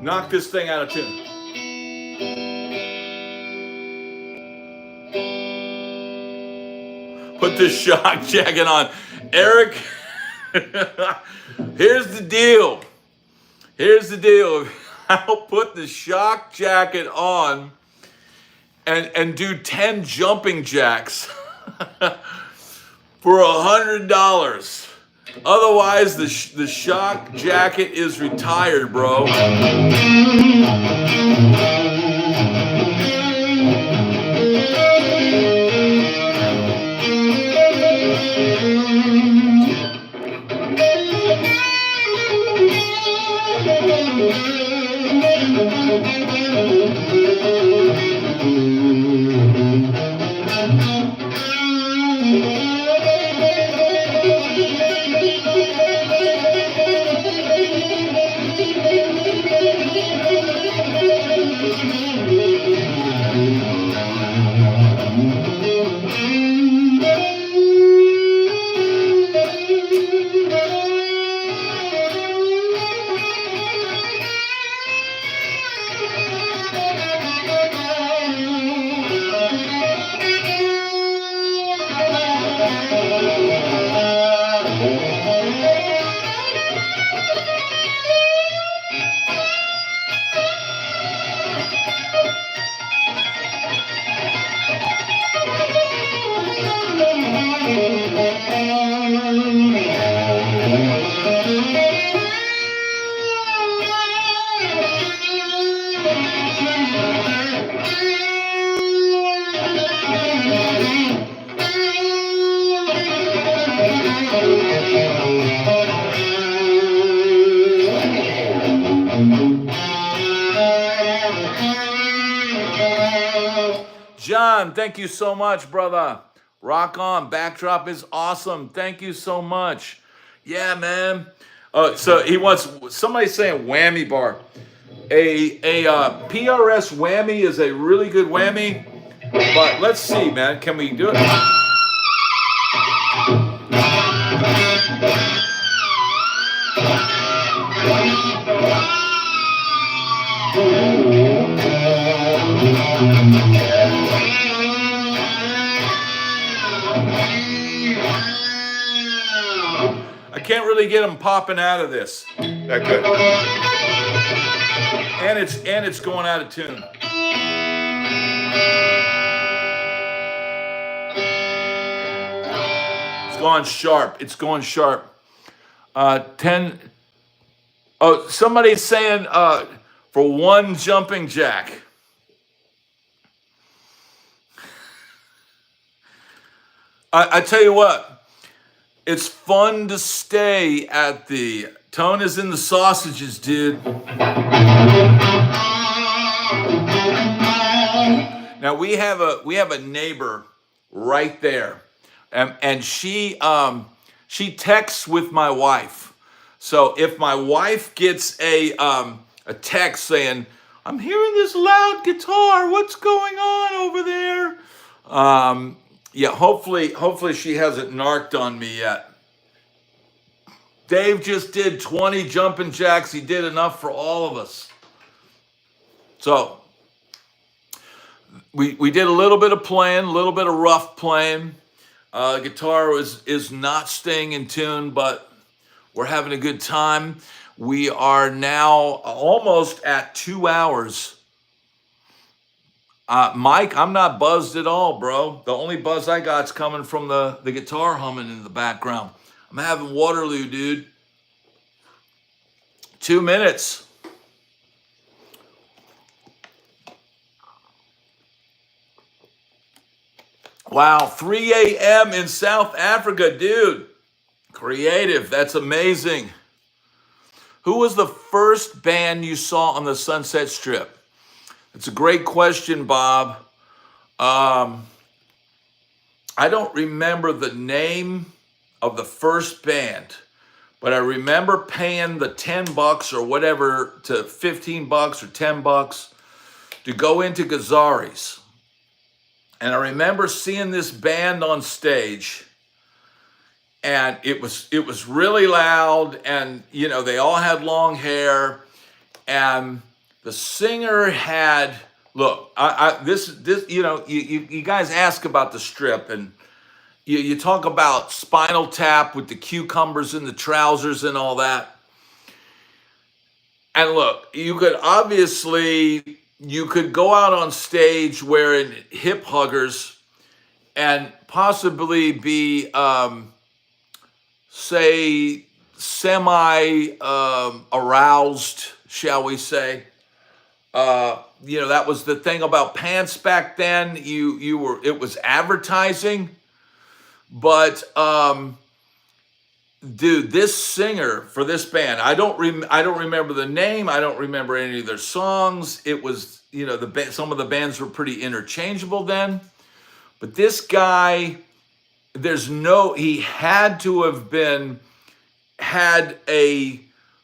Knock this thing out of tune. Put this shock jacket on. Eric, here's the deal. Here's the deal. I'll put the shock jacket on and do 10 jumping jacks for $100. Otherwise, the shock jacket is retired, bro. John, thank you so much, brother. Rock on. Backdrop is awesome. Thank you so much. Yeah, man. So he wants, somebody saying whammy bar. A PRS whammy is a really good whammy, but let's see, man. Can we do it? I can't really get them popping out of this that good. And it's going out of tune. It's going sharp. It's going sharp. 10. Oh, somebody's saying for one jumping jack. I tell you what, it's fun to stay at the Tone is in the sausages, dude. Now we have a neighbor right there, and she texts with my wife. So if my wife gets a text saying, "I'm hearing this loud guitar, what's going on over there?" Yeah, hopefully she hasn't narked on me yet. Dave just did 20 jumping jacks. He did enough for all of us. So we did a little bit of playing, a little bit of rough playing. Guitar is not staying in tune, but we're having a good time. We are now almost at 2 hours. Mike, I'm not buzzed at all, bro. The only buzz I got's coming from the guitar humming in the background. I'm having Waterloo, dude. 2 minutes. Wow, 3 a.m. in South Africa, dude. Creative, that's amazing. Who was the first band you saw on the Sunset Strip? It's a great question, Bob. I don't remember the name of the first band, but I remember paying the $10 or whatever to $15 or $10 to go into Gazzari's. And I remember seeing this band on stage, and it was really loud, and you know, they all had long hair, and The singer had, look, you guys ask about the strip, and you talk about Spinal Tap with the cucumbers and the trousers and all that. And look, you could go out on stage wearing hip huggers and possibly be, say, semi aroused, shall we say. That was the thing about pants back then. It was advertising. But dude, this singer for this band, I don't remember the name. I don't remember any of their songs. It was, some of the bands were pretty interchangeable then. But this guy, he had to have had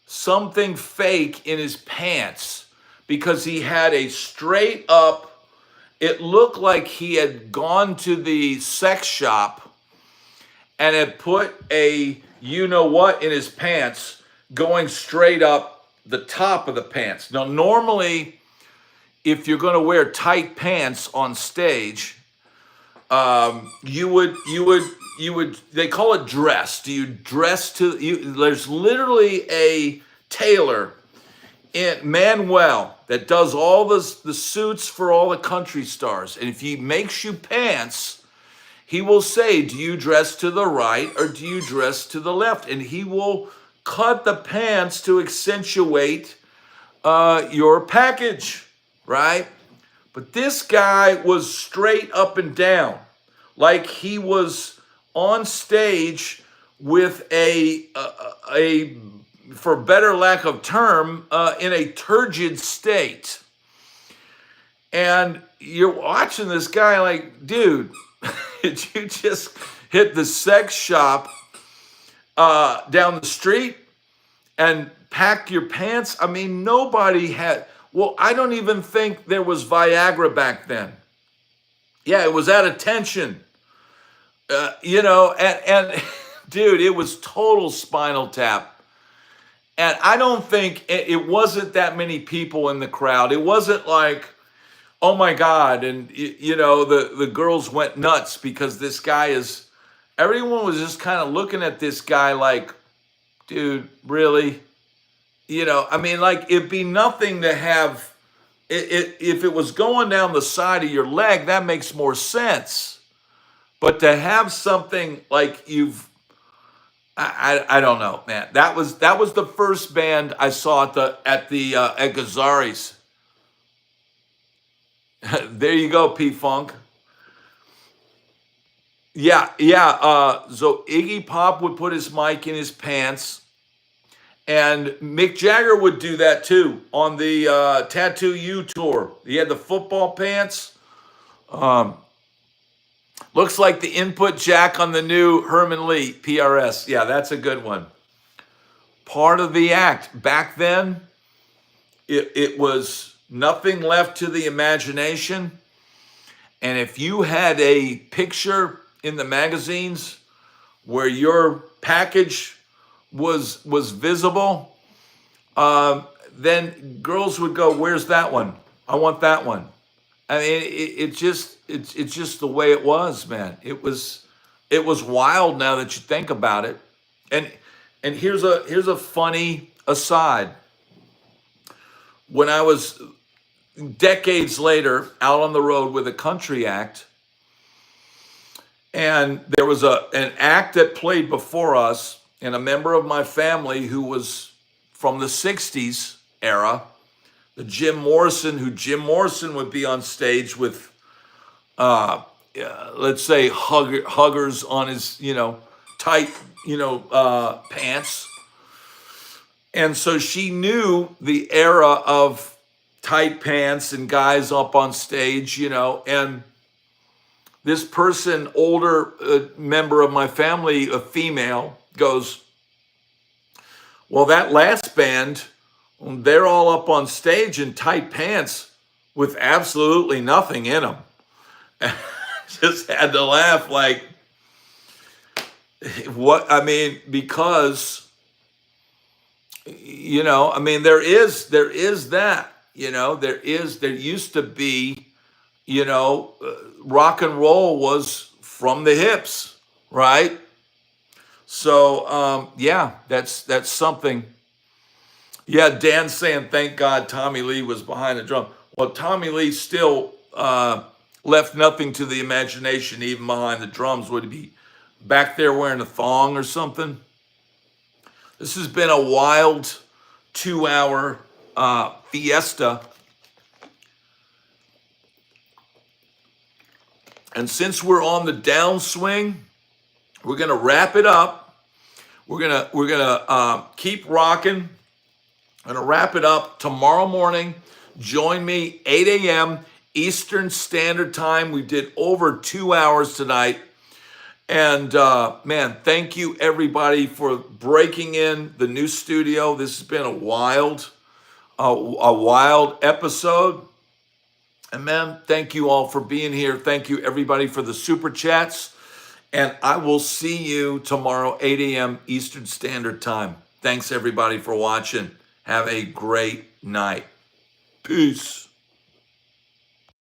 something fake in his pants, because he had a straight up, it looked like he had gone to the sex shop and had put a you-know-what in his pants going straight up the top of the pants. Now, normally, if you're going to wear tight pants on stage, you would, they call it dress. Do you dress there's literally a tailor in Manuel that does all the suits for all the country stars. And if he makes you pants, he will say, do you dress to the right or do you dress to the left? And he will cut the pants to accentuate your package, right? But this guy was straight up and down, like he was on stage with a for better lack of term, in a turgid state. And you're watching this guy like, dude, did you just hit the sex shop down the street and pack your pants? I mean, nobody had, I don't even think there was Viagra back then. Yeah, it was at attention. And dude, it was total Spinal Tap. And I don't think it wasn't that many people in the crowd. It wasn't like, oh my God. And, the girls went nuts because this guy everyone was just kind of looking at this guy like, dude, really? It'd be nothing to have, if it was going down the side of your leg, that makes more sense. But to have something like I don't know, man. That was the first band I saw at Gazzari's. There you go, P-Funk. Yeah. So Iggy Pop would put his mic in his pants, and Mick Jagger would do that too on the Tattoo You tour. He had the football pants. Looks like the input jack on the new Herman Lee PRS. Yeah, that's a good one. Part of the act. Back then, it was nothing left to the imagination. And if you had a picture in the magazines where your package was visible, then girls would go, where's that one? I want that one. I mean, it's just the way it was, man. It was wild now that you think about it. And here's a funny aside. When I was decades later out on the road with a country act, and there was an act that played before us, and a member of my family who was from the 60s era, Jim Morrison would be on stage with, let's say, huggers on his, tight, pants. And so she knew the era of tight pants and guys up on stage, and this person, older member of my family, a female, goes, well, that last band, they're all up on stage in tight pants with absolutely nothing in them. Just had to laugh like, what? I mean, because, there is that. There used to be, rock and roll was from the hips, right? So yeah, that's something. Yeah, Dan's saying thank God Tommy Lee was behind the drum. Well, Tommy Lee still left nothing to the imagination, even behind the drums. Would he be back there wearing a thong or something? This has been a wild 2 hour fiesta. And since we're on the downswing, we're gonna wrap it up. We're gonna keep rocking. I'm gonna wrap it up tomorrow morning. Join me 8 a.m. Eastern Standard Time. We did over 2 hours tonight. And man, thank you everybody for breaking in the new studio. This has been a wild episode. And man, thank you all for being here. Thank you everybody for the super chats. And I will see you tomorrow, 8 a.m. Eastern Standard Time. Thanks everybody for watching. Have a great night. Peace.